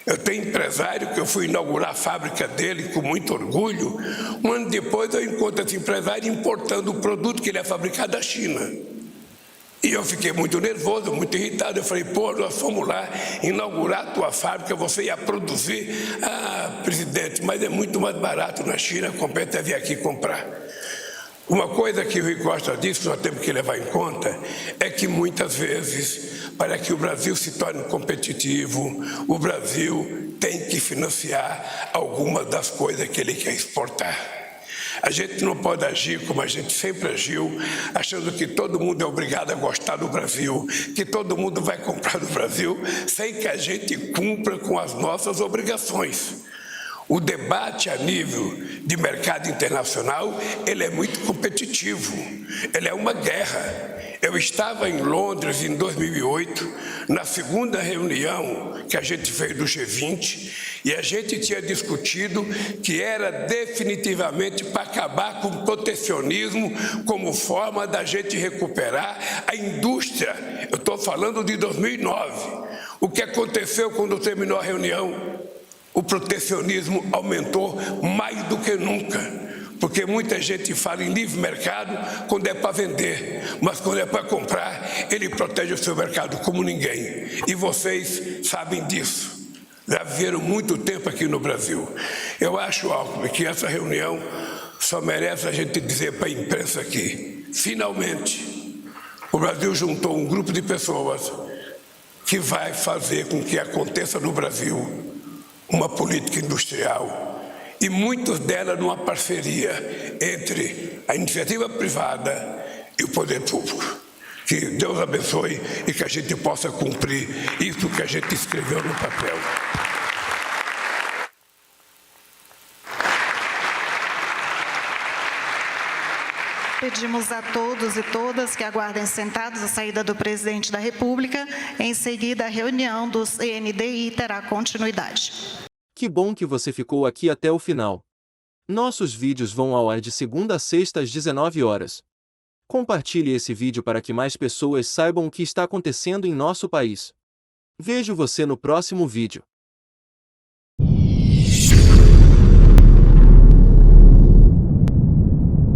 Eu tenho empresário que eu fui inaugurar a fábrica dele com muito orgulho. Um ano depois eu encontro esse empresário importando o produto que ele é fabricado da China. E eu fiquei muito nervoso, muito irritado. Eu falei, pô, nós fomos lá inaugurar a tua fábrica, você ia produzir. Ah, presidente, mas é muito mais barato na China, compensa vir aqui comprar. Uma coisa que o Rui Costa disse, que nós temos que levar em conta, é que muitas vezes, para que o Brasil se torne competitivo, o Brasil tem que financiar algumas das coisas que ele quer exportar. A gente não pode agir como a gente sempre agiu, achando que todo mundo é obrigado a gostar do Brasil, que todo mundo vai comprar do Brasil, sem que a gente cumpra com as nossas obrigações. O debate a nível de mercado internacional, ele é muito competitivo, ele é uma guerra. Eu estava em Londres em 2008, na 2ª reunião que a gente fez do G20, e a gente tinha discutido que era definitivamente para acabar com o protecionismo como forma da gente recuperar a indústria. Eu estou falando de 2009. O que aconteceu quando terminou a reunião? O protecionismo aumentou mais do que nunca, porque muita gente fala em livre mercado quando é para vender, mas quando é para comprar, ele protege o seu mercado como ninguém. E vocês sabem disso. Já viveram muito tempo aqui no Brasil. Eu acho, Alckmin, que essa reunião só merece a gente dizer para a imprensa aqui, finalmente, o Brasil juntou um grupo de pessoas que vai fazer com que aconteça no Brasil uma política industrial, e muitas delas numa parceria entre a iniciativa privada e o poder público. Que Deus abençoe e que a gente possa cumprir isso que a gente escreveu no papel. Pedimos a todos e todas que aguardem sentados a saída do presidente da República. Em seguida, a reunião do CNDI terá continuidade. Que bom que você ficou aqui até o final. Nossos vídeos vão ao ar de segunda a sexta às 19 horas. Compartilhe esse vídeo para que mais pessoas saibam o que está acontecendo em nosso país. Vejo você no próximo vídeo.